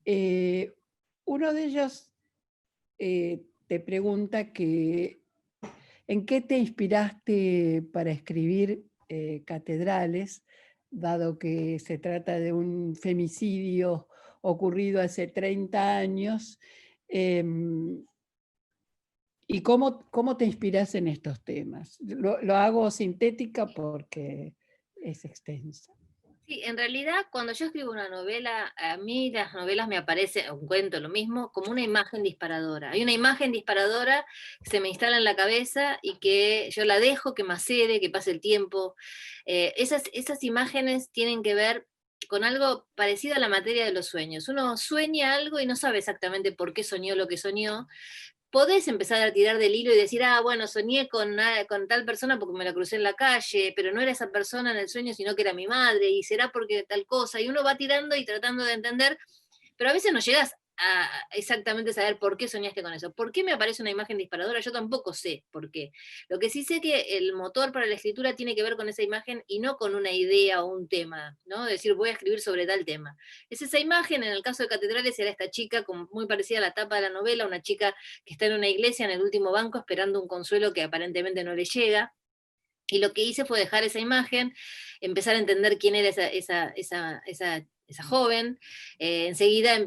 Uno de ellos te pregunta ¿en qué te inspiraste para escribir Catedrales, dado que se trata de un femicidio ocurrido hace 30 años? ¿Y cómo te inspiras en estos temas? Lo hago sintética porque es extensa. Sí, en realidad cuando yo escribo una novela, a mí las novelas me aparece, un cuento, lo mismo, como una imagen disparadora. Hay una imagen disparadora que se me instala en la cabeza y que yo la dejo, que macere, que pase el tiempo. Esas imágenes tienen que ver con algo parecido a la materia de los sueños. Uno sueña algo y no sabe exactamente por qué soñó lo que soñó. Podés empezar a tirar del hilo y decir, bueno, soñé con tal persona porque me la crucé en la calle, pero no era esa persona en el sueño, sino que era mi madre, y será porque tal cosa, y uno va tirando y tratando de entender, pero a veces no llegas a exactamente saber por qué soñaste con eso. ¿Por qué me aparece una imagen disparadora? Yo tampoco sé por qué. Lo que sí sé que el motor para la escritura tiene que ver con esa imagen y no con una idea o un tema, ¿no? Decir, voy a escribir sobre tal tema. Es esa imagen, en el caso de Catedrales, era esta chica muy parecida a la tapa de la novela, una chica que está en una iglesia, en el último banco, esperando un consuelo que aparentemente no le llega. Y lo que hice fue dejar esa imagen, empezar a entender quién era esa esa joven. Enseguida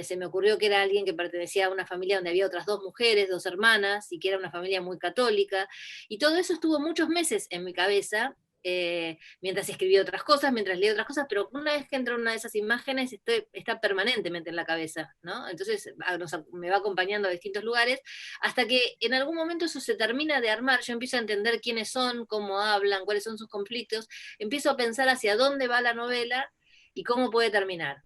se me ocurrió que era alguien que pertenecía a una familia donde había otras 2 mujeres, 2 hermanas, y que era una familia muy católica. Y todo eso estuvo muchos meses en mi cabeza, mientras escribía otras cosas, mientras leía otras cosas, pero una vez que entra una de esas imágenes, está permanentemente en la cabeza, ¿no? Entonces me va acompañando a distintos lugares, hasta que en algún momento eso se termina de armar, yo empiezo a entender quiénes son, cómo hablan, cuáles son sus conflictos, empiezo a pensar hacia dónde va la novela y cómo puede terminar.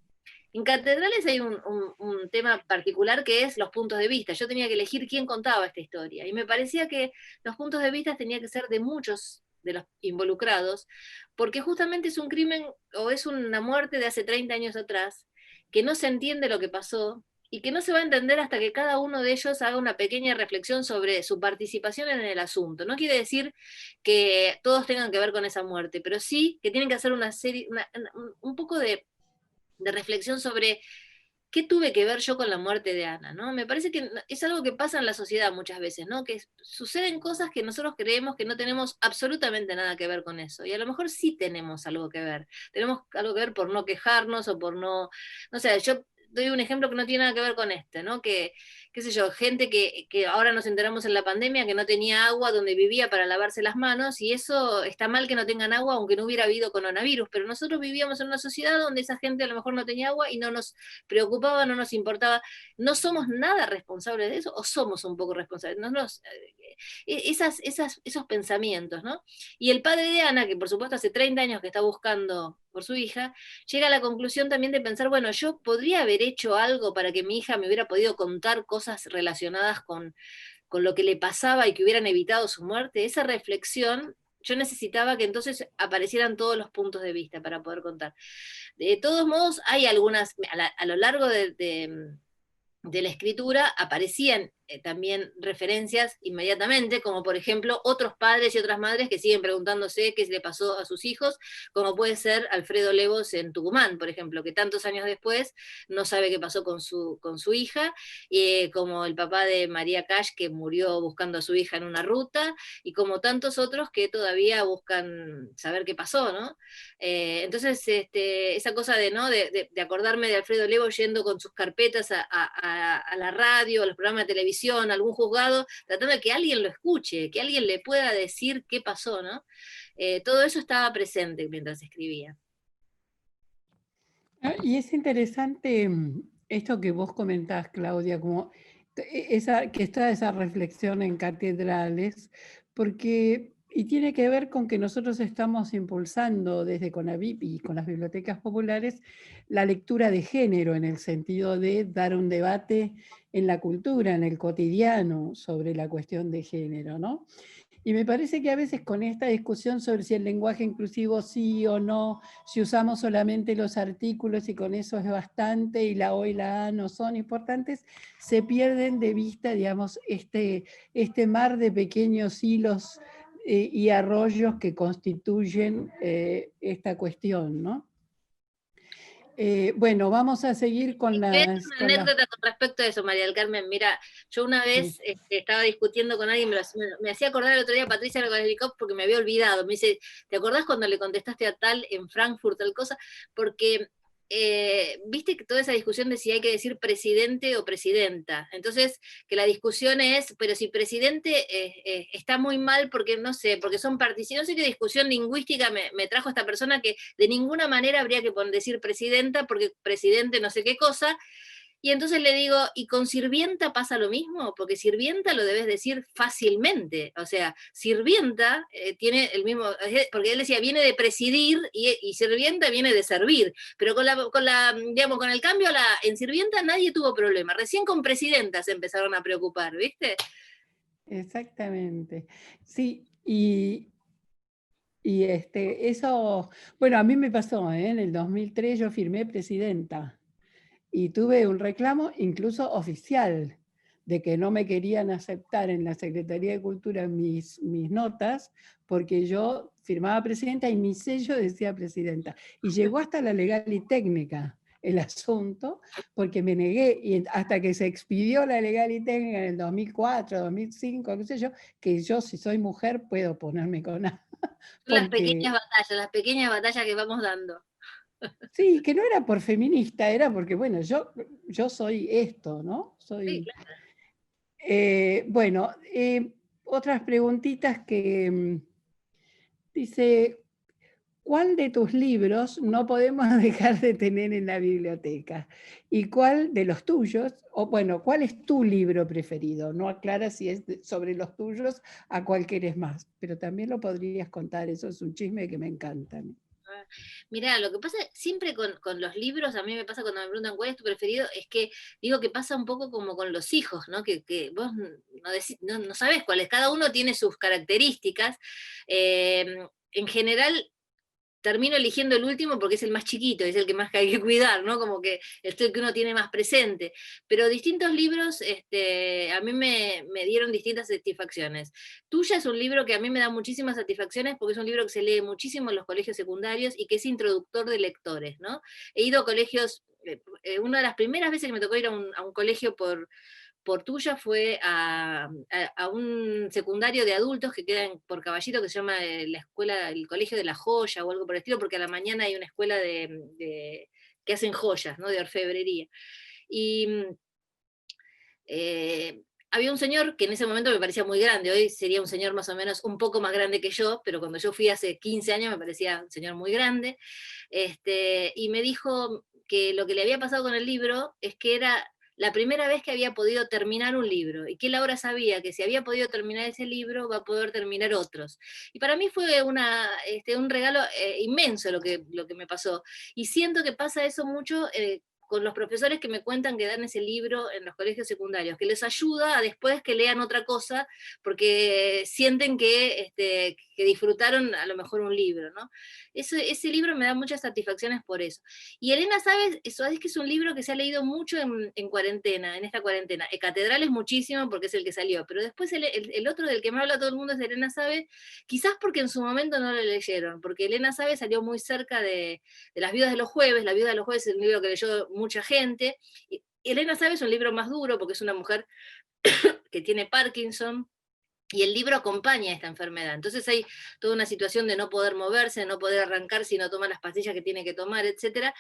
En Catedrales hay un tema particular que es los puntos de vista. Yo tenía que elegir quién contaba esta historia y me parecía que los puntos de vista tenían que ser de muchos de los involucrados, porque justamente es un crimen o es una muerte de hace 30 años atrás, que no se entiende lo que pasó y que no se va a entender hasta que cada uno de ellos haga una pequeña reflexión sobre su participación en el asunto. No quiere decir que todos tengan que ver con esa muerte, pero sí que tienen que hacer una serie, un poco de reflexión sobre qué tuve que ver yo con la muerte de Ana, ¿no? Me parece que es algo que pasa en la sociedad muchas veces, ¿no? Que suceden cosas que nosotros creemos que no tenemos absolutamente nada que ver con eso, y a lo mejor sí tenemos algo que ver. Tenemos algo que ver por no quejarnos o por no sé, yo doy un ejemplo que no tiene nada que ver con este, ¿no? Que, qué sé yo, gente que ahora nos enteramos en la pandemia que no tenía agua donde vivía para lavarse las manos, y eso está mal que no tengan agua aunque no hubiera habido coronavirus, pero nosotros vivíamos en una sociedad donde esa gente a lo mejor no tenía agua y no nos preocupaba, no nos importaba. ¿No somos nada responsables de eso o somos un poco responsables? Esos pensamientos, ¿no? Y el padre de Ana, que por supuesto hace 30 años que está buscando por su hija, llega a la conclusión también de pensar, bueno, yo podría haber hecho algo para que mi hija me hubiera podido contar cosas relacionadas con lo que le pasaba y que hubieran evitado su muerte. Esa reflexión, yo necesitaba que entonces aparecieran todos los puntos de vista para poder contar. De todos modos, hay algunas, a lo largo de la escritura aparecían también referencias inmediatamente, como por ejemplo otros padres y otras madres que siguen preguntándose qué le pasó a sus hijos, como puede ser Alfredo Levos en Tucumán, por ejemplo, que tantos años después no sabe qué pasó con su hija, como el papá de María Cash, que murió buscando a su hija en una ruta, y como tantos otros que todavía buscan saber qué pasó, ¿no? Entonces, esa cosa ¿no? de acordarme de Alfredo Levo yendo con sus carpetas a la radio, a los programas de televisión, a algún juzgado, tratando de que alguien lo escuche, que alguien le pueda decir qué pasó, ¿no? Todo eso estaba presente mientras escribía. Y es interesante esto que vos comentás, Claudia, como que está esa reflexión en Catedrales, porque, y tiene que ver con que nosotros estamos impulsando desde CONAVIP y con las bibliotecas populares la lectura de género, en el sentido de dar un debate en la cultura, en el cotidiano, sobre la cuestión de género, ¿no? Y me parece que a veces con esta discusión sobre si el lenguaje inclusivo sí o no, si usamos solamente los artículos y con eso es bastante, y la O y la A no son importantes, se pierden de vista, digamos, este mar de pequeños hilos y arroyos que constituyen esta cuestión, ¿no? Bueno, vamos a seguir con Una anécdota con respecto a eso, María del Carmen. Mira, yo una vez sí. estaba discutiendo con alguien, me hacía acordar el otro día a Patricia Rakonikov porque me había olvidado. Me dice, ¿te acordás cuando le contestaste a tal en Frankfurt tal cosa? Porque viste que toda esa discusión de si hay que decir presidente o presidenta. Entonces, que la discusión es, pero si presidente está muy mal porque, no sé, porque son participantes. No sé qué discusión lingüística me trajo esta persona, que de ninguna manera habría que decir presidenta porque presidente no sé qué cosa. Y entonces le digo, ¿y con sirvienta pasa lo mismo? Porque sirvienta lo debes decir fácilmente. O sea, sirvienta tiene el mismo, porque él decía, viene de presidir y sirvienta viene de servir. Pero digamos, con el cambio en sirvienta nadie tuvo problema. Recién con presidenta se empezaron a preocupar, ¿viste? Exactamente. Sí, y eso, bueno, a mí me pasó, en el 2003 yo firmé presidenta y tuve un reclamo incluso oficial de que no me querían aceptar en la Secretaría de Cultura mis notas porque yo firmaba presidenta y mi sello decía presidenta. Y llegó hasta la legal y técnica el asunto, porque me negué, y hasta que se expidió la legal y técnica en el 2004, 2005, qué sé yo, que yo si soy mujer puedo ponerme con A. Son las pequeñas batallas que vamos dando. Sí, que no era por feminista, era porque, bueno, yo soy esto, ¿no? Sí, Soy, claro. bueno, otras preguntitas que dice, ¿cuál de tus libros no podemos dejar de tener en la biblioteca? ¿Y cuál de los tuyos, o bueno, cuál es tu libro preferido? No aclara si es sobre los tuyos, a cuál quieres más, pero también lo podrías contar, eso es un chisme que me encanta. Ah, mirá, lo que pasa siempre con los libros, a mí me pasa cuando me preguntan cuál es tu preferido, es que digo que pasa un poco como con los hijos, ¿no? Que vos no sabés cuáles, cada uno tiene sus características. En general, termino eligiendo el último porque es el más chiquito, es el que más hay que cuidar, ¿no? Como que es el que uno tiene más presente. Pero distintos libros a mí me dieron distintas satisfacciones. Tuya es un libro que a mí me da muchísimas satisfacciones porque es un libro que se lee muchísimo en los colegios secundarios y que es introductor de lectores, ¿no? He ido a colegios, una de las primeras veces que me tocó ir a un colegio por tuya fue a un secundario de adultos que queda por Caballito, que se llama la escuela, el Colegio de la Joya o algo por el estilo, porque a la mañana hay una escuela que hacen joyas, ¿no? De orfebrería. Y había un señor que en ese momento me parecía muy grande, hoy sería un señor más o menos un poco más grande que yo, pero cuando yo fui hace 15 años me parecía un señor muy grande, y me dijo que lo que le había pasado con el libro es que era la primera vez que había podido terminar un libro y que él ahora sabía que si había podido terminar ese libro va a poder terminar otros. Y para mí fue un regalo inmenso lo que me pasó. Y siento que pasa eso mucho con los profesores que me cuentan que dan ese libro en los colegios secundarios, que les ayuda a después que lean otra cosa, porque sienten que disfrutaron a lo mejor un libro, ¿no? Ese libro me da muchas satisfacciones por eso. Y Elena, ¿sabes? Eso es que es un libro que se ha leído mucho en cuarentena, en esta cuarentena. Catedral es muchísimo porque es el que salió, pero después el otro del que me habla todo el mundo es de Elena Sabe, quizás porque en su momento no lo leyeron, porque Elena Sabe salió muy cerca de Las Viudas de los Jueves. La Viuda de los Jueves es un libro que leyó mucha gente. Y Elena Sabe es un libro más duro porque es una mujer que tiene Parkinson, y el libro acompaña esta enfermedad. Entonces hay toda una situación de no poder moverse, no poder arrancar si no toma las pastillas que tiene que tomar, etcétera,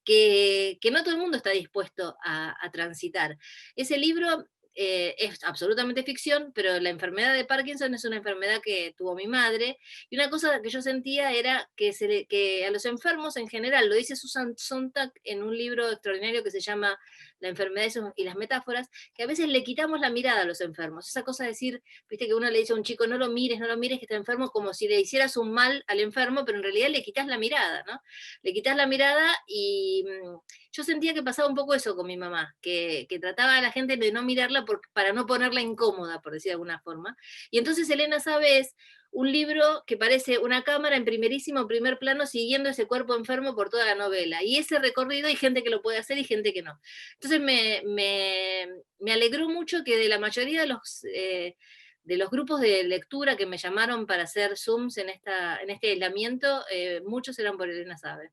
que no todo el mundo está dispuesto a transitar. Ese libro es absolutamente ficción, pero la enfermedad de Parkinson es una enfermedad que tuvo mi madre, y una cosa que yo sentía era que a los enfermos en general, lo dice Susan Sontag en un libro extraordinario que se llama La enfermedad y las metáforas, que a veces le quitamos la mirada a los enfermos. Esa cosa de decir, viste que uno le dice a un chico, no lo mires, no lo mires, que está enfermo, como si le hicieras un mal al enfermo, pero en realidad le quitas la mirada, ¿no? Le quitas la mirada y yo sentía que pasaba un poco eso con mi mamá, que trataba a la gente de no mirarla para no ponerla incómoda, por decir de alguna forma. Y entonces Elena Sabe es un libro que parece una cámara en primerísimo primer plano siguiendo ese cuerpo enfermo por toda la novela. Y ese recorrido hay gente que lo puede hacer y gente que no. Entonces me alegró mucho que de la mayoría de los grupos de lectura que me llamaron para hacer Zooms en este aislamiento, muchos eran por Elena Sabe.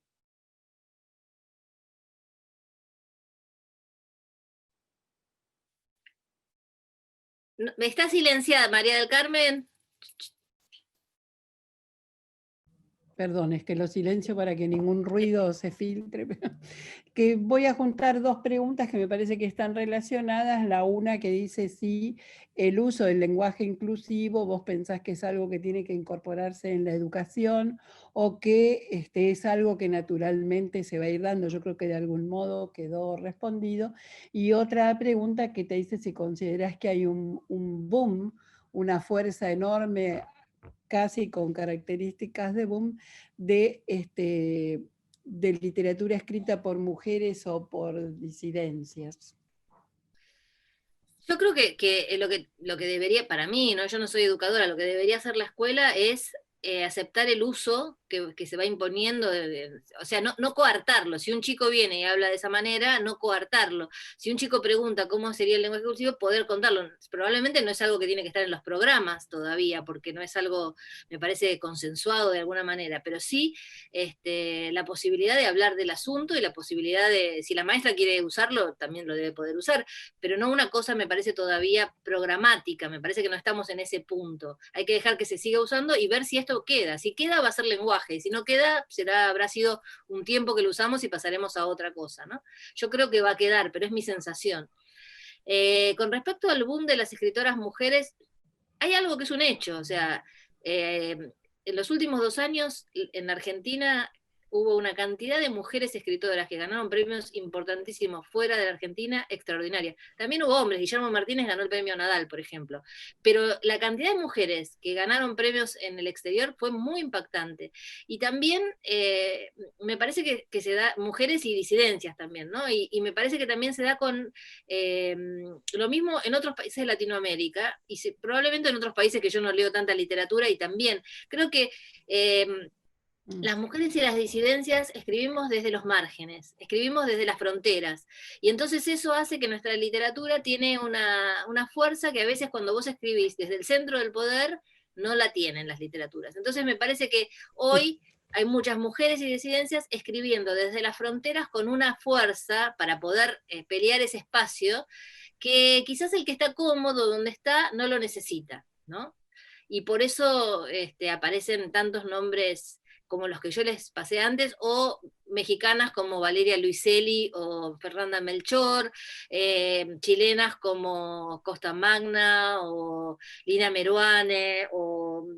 Me está silenciada, María del Carmen. Perdón, es que lo silencio para que ningún ruido se filtre. Que voy a juntar dos preguntas que me parece que están relacionadas. La una que dice si el uso del lenguaje inclusivo, vos pensás que es algo que tiene que incorporarse en la educación o que es algo que naturalmente se va a ir dando. Yo creo que de algún modo quedó respondido. Y otra pregunta que te dice si considerás que hay un boom, una fuerza enorme casi con características de boom, de literatura escrita por mujeres o por disidencias. Yo creo que lo que debería, para mí, ¿no? Yo no soy educadora, lo que debería hacer la escuela es aceptar el uso que se va imponiendo, o sea, no coartarlo. Si un chico viene y habla de esa manera, no coartarlo. Si un chico pregunta cómo sería el lenguaje inclusivo, poder contarlo. Probablemente no es algo que tiene que estar en los programas todavía, porque no es algo, me parece, consensuado de alguna manera, pero sí la posibilidad de hablar del asunto y la posibilidad de, si la maestra quiere usarlo, también lo debe poder usar, pero no una cosa me parece todavía programática, me parece que no estamos en ese punto. Hay que dejar que se siga usando y ver si esto esto queda. Si queda, va a ser lenguaje, y si no queda, habrá sido un tiempo que lo usamos y pasaremos a otra cosa, ¿no? Yo creo que va a quedar, pero es mi sensación. Con respecto al boom de las escritoras mujeres, hay algo que es un hecho, o sea, en los últimos 2 años en Argentina hubo una cantidad de mujeres escritoras que ganaron premios importantísimos fuera de la Argentina, extraordinaria. También hubo hombres, Guillermo Martínez ganó el premio Nadal, por ejemplo. Pero la cantidad de mujeres que ganaron premios en el exterior fue muy impactante. Y también me parece que se da, mujeres y disidencias también, ¿no? Y me parece que también se da con lo mismo en otros países de Latinoamérica, y probablemente en otros países que yo no leo tanta literatura, y también creo que las mujeres y las disidencias escribimos desde los márgenes, escribimos desde las fronteras, y entonces eso hace que nuestra literatura tiene una fuerza que a veces cuando vos escribís desde el centro del poder, no la tienen las literaturas. Entonces me parece que hoy hay muchas mujeres y disidencias escribiendo desde las fronteras con una fuerza para poder pelear ese espacio, que quizás el que está cómodo donde está no lo necesita, ¿no? Y por eso aparecen tantos nombres como los que yo les pasé antes, o mexicanas como Valeria Luiselli o Fernanda Melchor, chilenas como Costa Magna o Lina Meruane, o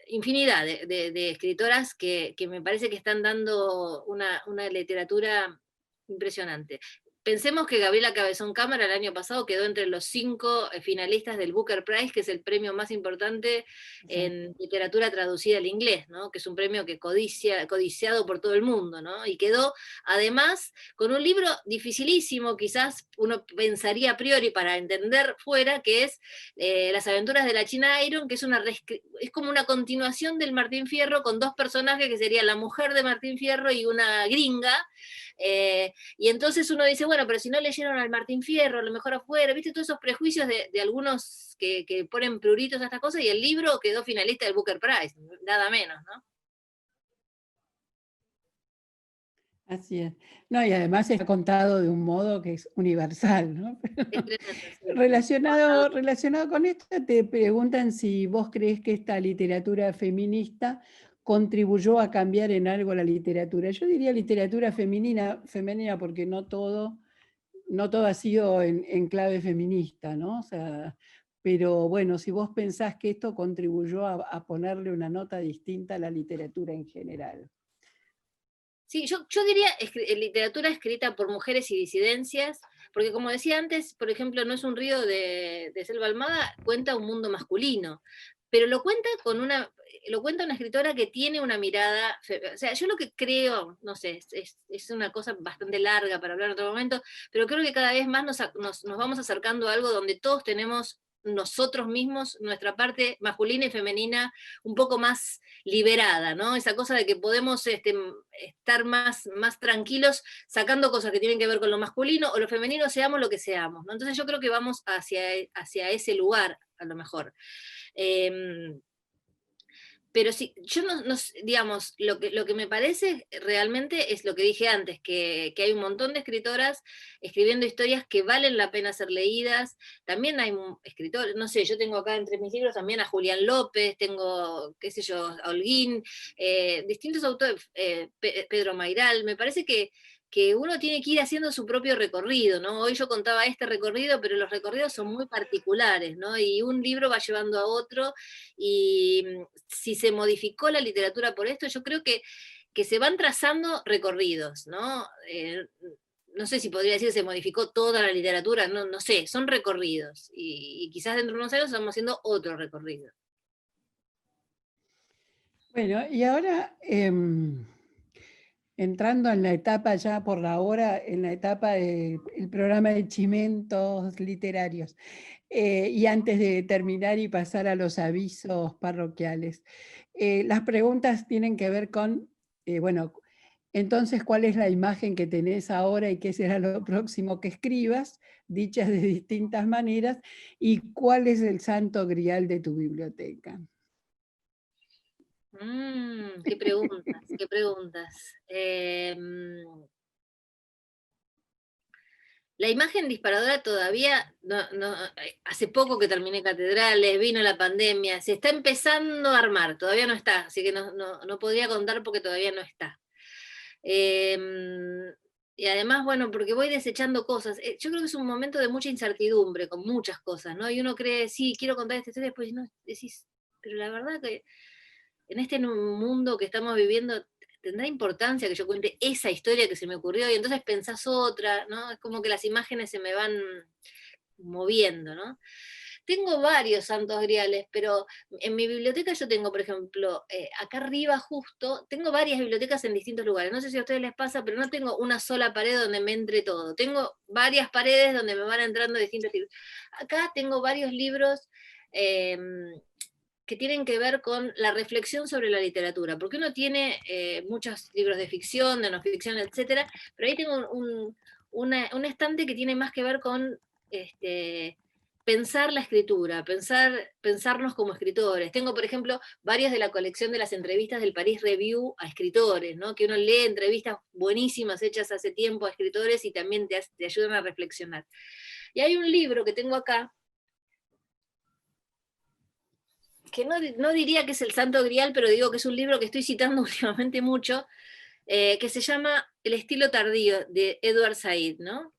infinidad de escritoras que me parece que están dando una literatura impresionante. Pensemos que Gabriela Cabezón Cámara el año pasado quedó entre los 5 finalistas del Booker Prize, que es el premio más importante en literatura traducida al inglés, ¿no? Que es un premio que codiciado por todo el mundo, ¿no? Y quedó además con un libro dificilísimo, quizás uno pensaría a priori para entender fuera, que es Las aventuras de la China Iron, que es como una continuación del Martín Fierro, con 2 personajes que serían la mujer de Martín Fierro y una gringa. Y entonces uno dice, bueno, pero si no leyeron al Martín Fierro, a lo mejor afuera, ¿viste? Todos esos prejuicios de algunos que ponen pruritos a estas cosas, y el libro quedó finalista del Booker Prize, nada menos, ¿no? Así es. No, y además está contado de un modo que es universal, ¿no? Es tremendo, sí. Relacionado con esto, te preguntan si vos crees que esta literatura feminista contribuyó a cambiar en algo la literatura. Yo diría literatura femenina porque no todo ha sido en clave feminista, ¿no? O sea, pero bueno, si vos pensás que esto contribuyó a ponerle una nota distinta a la literatura en general. Sí, yo diría literatura escrita por mujeres y disidencias, porque como decía antes, por ejemplo, No es un río de Selva Almada cuenta un mundo masculino, pero lo cuenta una escritora que tiene una mirada, o sea, yo lo que creo, no sé, es una cosa bastante larga para hablar en otro momento, pero creo que cada vez más nos vamos acercando a algo donde todos tenemos nosotros mismos, nuestra parte masculina y femenina un poco más liberada, ¿no? Esa cosa de que podemos estar más tranquilos sacando cosas que tienen que ver con lo masculino o lo femenino, seamos lo que seamos, ¿no? Entonces yo creo que vamos hacia ese lugar, a lo mejor. Pero sí, yo digamos, lo que me parece realmente es lo que dije antes, que hay un montón de escritoras escribiendo historias que valen la pena ser leídas. También hay escritores, no sé, yo tengo acá entre mis libros también a Julián López, tengo, qué sé yo, a Holguín, distintos autores, Pedro Mairal. Me parece que uno tiene que ir haciendo su propio recorrido, ¿no? Hoy yo contaba este recorrido, pero los recorridos son muy particulares, ¿no? Y un libro va llevando a otro, y si se modificó la literatura por esto, yo creo que se van trazando recorridos, ¿no? No sé si podría decir que se modificó toda la literatura, no sé, son recorridos, y quizás dentro de unos años estamos haciendo otro recorrido. Bueno, y ahora entrando en la etapa ya por la hora, en la etapa del programa de Chimentos Literarios, y antes de terminar y pasar a los avisos parroquiales, las preguntas tienen que ver con, bueno, entonces, ¿cuál es la imagen que tenés ahora y qué será lo próximo que escribas, dichas de distintas maneras, y cuál es el santo grial de tu biblioteca? Qué preguntas, qué preguntas. La imagen disparadora todavía, hace poco que terminé Catedrales, vino la pandemia, se está empezando a armar, todavía no está, así que no podría contar porque todavía no está. Y además, bueno, porque voy desechando cosas. Yo creo que es un momento de mucha incertidumbre con muchas cosas, ¿no? Y uno cree, sí, quiero contar esta historia, después no, decís, pero la verdad que en este mundo que estamos viviendo, ¿tendrá importancia que yo cuente esa historia que se me ocurrió? Y entonces pensás otra, ¿no? Es como que las imágenes se me van moviendo, ¿no? Tengo varios santos griales, pero en mi biblioteca yo tengo, por ejemplo, acá arriba justo, tengo varias bibliotecas en distintos lugares. No sé si a ustedes les pasa, pero no tengo una sola pared donde me entre todo. Tengo varias paredes donde me van entrando distintos libros. Acá tengo varios libros eh, que tienen que ver con la reflexión sobre la literatura, porque uno tiene muchos libros de ficción, de no ficción, etcétera, pero ahí tengo un estante que tiene más que ver con pensar la escritura, pensarnos como escritores. Tengo, por ejemplo, varias de la colección de las entrevistas del Paris Review a escritores, ¿no? Que uno lee entrevistas buenísimas hechas hace tiempo a escritores y también te ayudan a reflexionar. Y hay un libro que tengo acá, que no diría que es el Santo Grial, pero digo que es un libro que estoy citando últimamente mucho, que se llama El estilo tardío, de Edward Said, ¿no?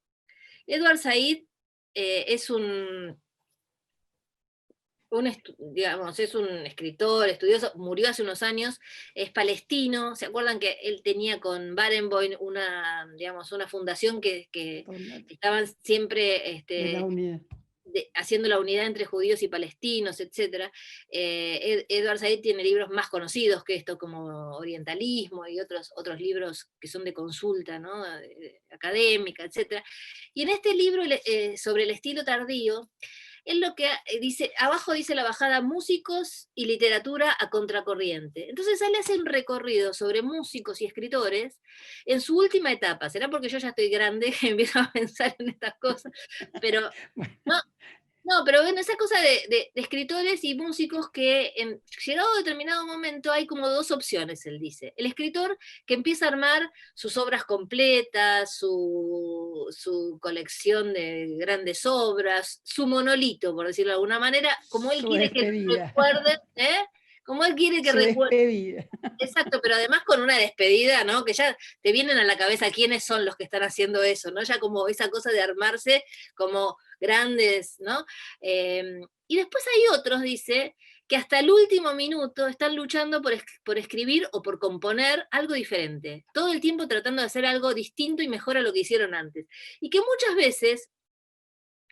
Edward Said es digamos, es un escritor, estudioso, murió hace unos años, es palestino. ¿Se acuerdan que él tenía con Barenboim digamos, una fundación que estaban siempre de la unidad. haciendo la unidad entre judíos y palestinos, etc. Edward Said tiene libros más conocidos que esto, como Orientalismo y otros libros que son de consulta, ¿no? Académica, etc. Y en este libro sobre el estilo tardío, él lo que dice, abajo dice la bajada músicos y literatura a contracorriente. Entonces él hace un recorrido sobre músicos y escritores en su última etapa. Será porque yo ya estoy grande que empiezo a pensar en estas cosas, pero no, no, pero bueno, esa cosa de escritores y músicos que llegado a determinado momento hay como dos opciones, él dice. El escritor que empieza a armar sus obras completas, su colección de grandes obras, su monolito, por decirlo de alguna manera, como él Su quiere que despedida. recuerden, ¿eh? Como él quiere que Su recuerden. despedida. Exacto, pero además con una despedida, ¿no? Que ya te vienen a la cabeza quiénes son los que están haciendo eso, ¿no? Ya como esa cosa de armarse como grandes, ¿no? Y después hay otros, dice, que hasta el último minuto están luchando por escribir o por componer algo diferente, todo el tiempo tratando de hacer algo distinto y mejor a lo que hicieron antes. Y que muchas veces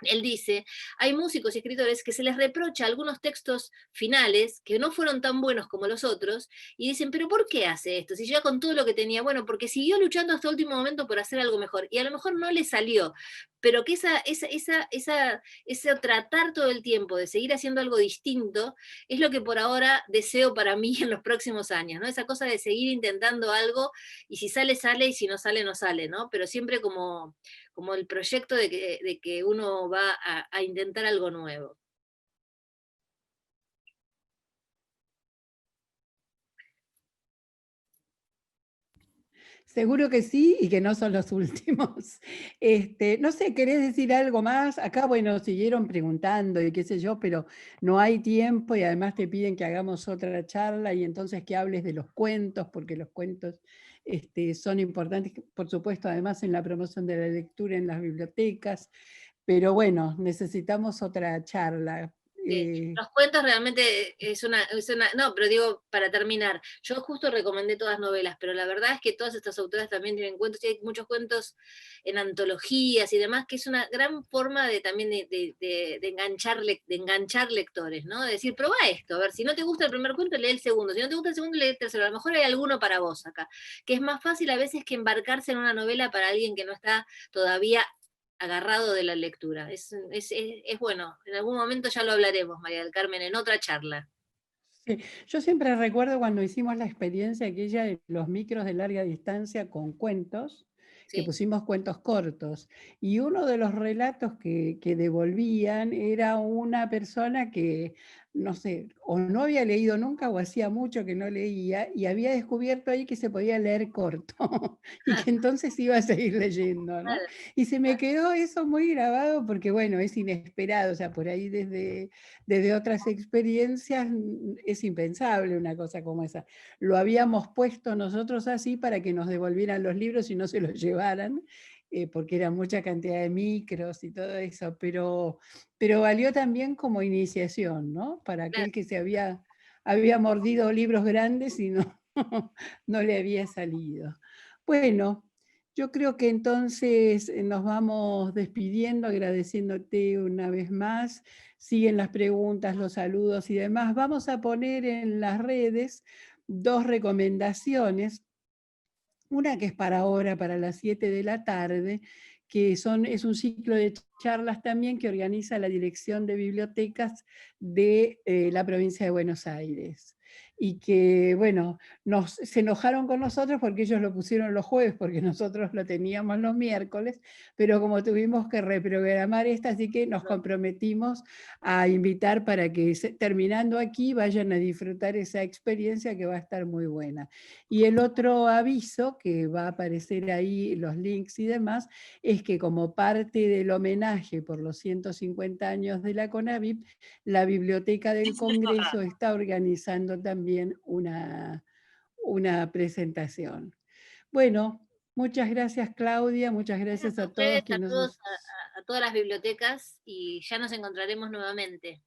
él dice, hay músicos y escritores que se les reprocha algunos textos finales que no fueron tan buenos como los otros y dicen, pero ¿por qué hace esto? Si ya con todo lo que tenía, bueno, porque siguió luchando hasta el último momento por hacer algo mejor y a lo mejor no le salió, pero que ese tratar todo el tiempo de seguir haciendo algo distinto es lo que por ahora deseo para mí en los próximos años, ¿no? Esa cosa de seguir intentando algo y si sale, sale y si no sale, no sale, ¿no? Pero siempre como el proyecto de que uno va a intentar algo nuevo. Seguro que sí y que no son los últimos. No sé, ¿querés decir algo más? Acá, bueno, siguieron preguntando y qué sé yo, pero no hay tiempo y además te piden que hagamos otra charla y entonces que hables de los cuentos, porque los cuentos son importantes, por supuesto, además en la promoción de la lectura en las bibliotecas. Pero bueno, necesitamos otra charla. Sí, los cuentos realmente no, pero digo, para terminar, yo justo recomendé todas novelas, pero la verdad es que todas estas autoras también tienen cuentos, y hay muchos cuentos en antologías y demás, que es una gran forma también de enganchar lectores, ¿no? De decir, probá esto, a ver, si no te gusta el primer cuento, lee el segundo, si no te gusta el segundo, lee el tercero, a lo mejor hay alguno para vos acá, que es más fácil a veces que embarcarse en una novela para alguien que no está todavía agarrado de la lectura. Es bueno, en algún momento ya lo hablaremos, María del Carmen, en otra charla. Sí, yo siempre recuerdo cuando hicimos la experiencia aquella de los micros de larga distancia con cuentos, que Sí, pusimos cuentos cortos, y uno de los relatos que devolvían era una persona que no sé, o no había leído nunca o hacía mucho que no leía y había descubierto ahí que se podía leer corto y que entonces iba a seguir leyendo, ¿no? Claro, Y se me quedó eso muy grabado porque, bueno, es inesperado, o sea, por ahí desde otras experiencias es impensable una cosa como esa. Lo habíamos puesto nosotros así para que nos devolvieran los libros y no se los llevaran, porque era mucha cantidad de micros y todo eso, pero valió también como iniciación, ¿no? Para claro. aquel que había mordido libros grandes y no, no le había salido. Bueno, yo creo que entonces nos vamos despidiendo, agradeciéndote una vez más. Siguen las preguntas, los saludos y demás. Vamos a poner en las redes dos recomendaciones. Una que es para ahora, para las 7 de la tarde, es un ciclo de charlas también que organiza la Dirección de Bibliotecas de la provincia de Buenos Aires. Y que, bueno, se enojaron con nosotros porque ellos lo pusieron los jueves, porque nosotros lo teníamos los miércoles, pero como tuvimos que reprogramar esta, así que nos comprometimos a invitar para que terminando aquí vayan a disfrutar esa experiencia que va a estar muy buena. Y el otro aviso, que va a aparecer ahí los links y demás, es que como parte del homenaje por los 150 años de la CONAVIP, la Biblioteca del Congreso está organizando también una presentación. Bueno, muchas gracias Claudia, muchas gracias Gracias a a todos ustedes, a quienes todos, nos... a todas las bibliotecas y ya nos encontraremos nuevamente.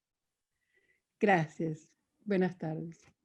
Gracias. Buenas tardes.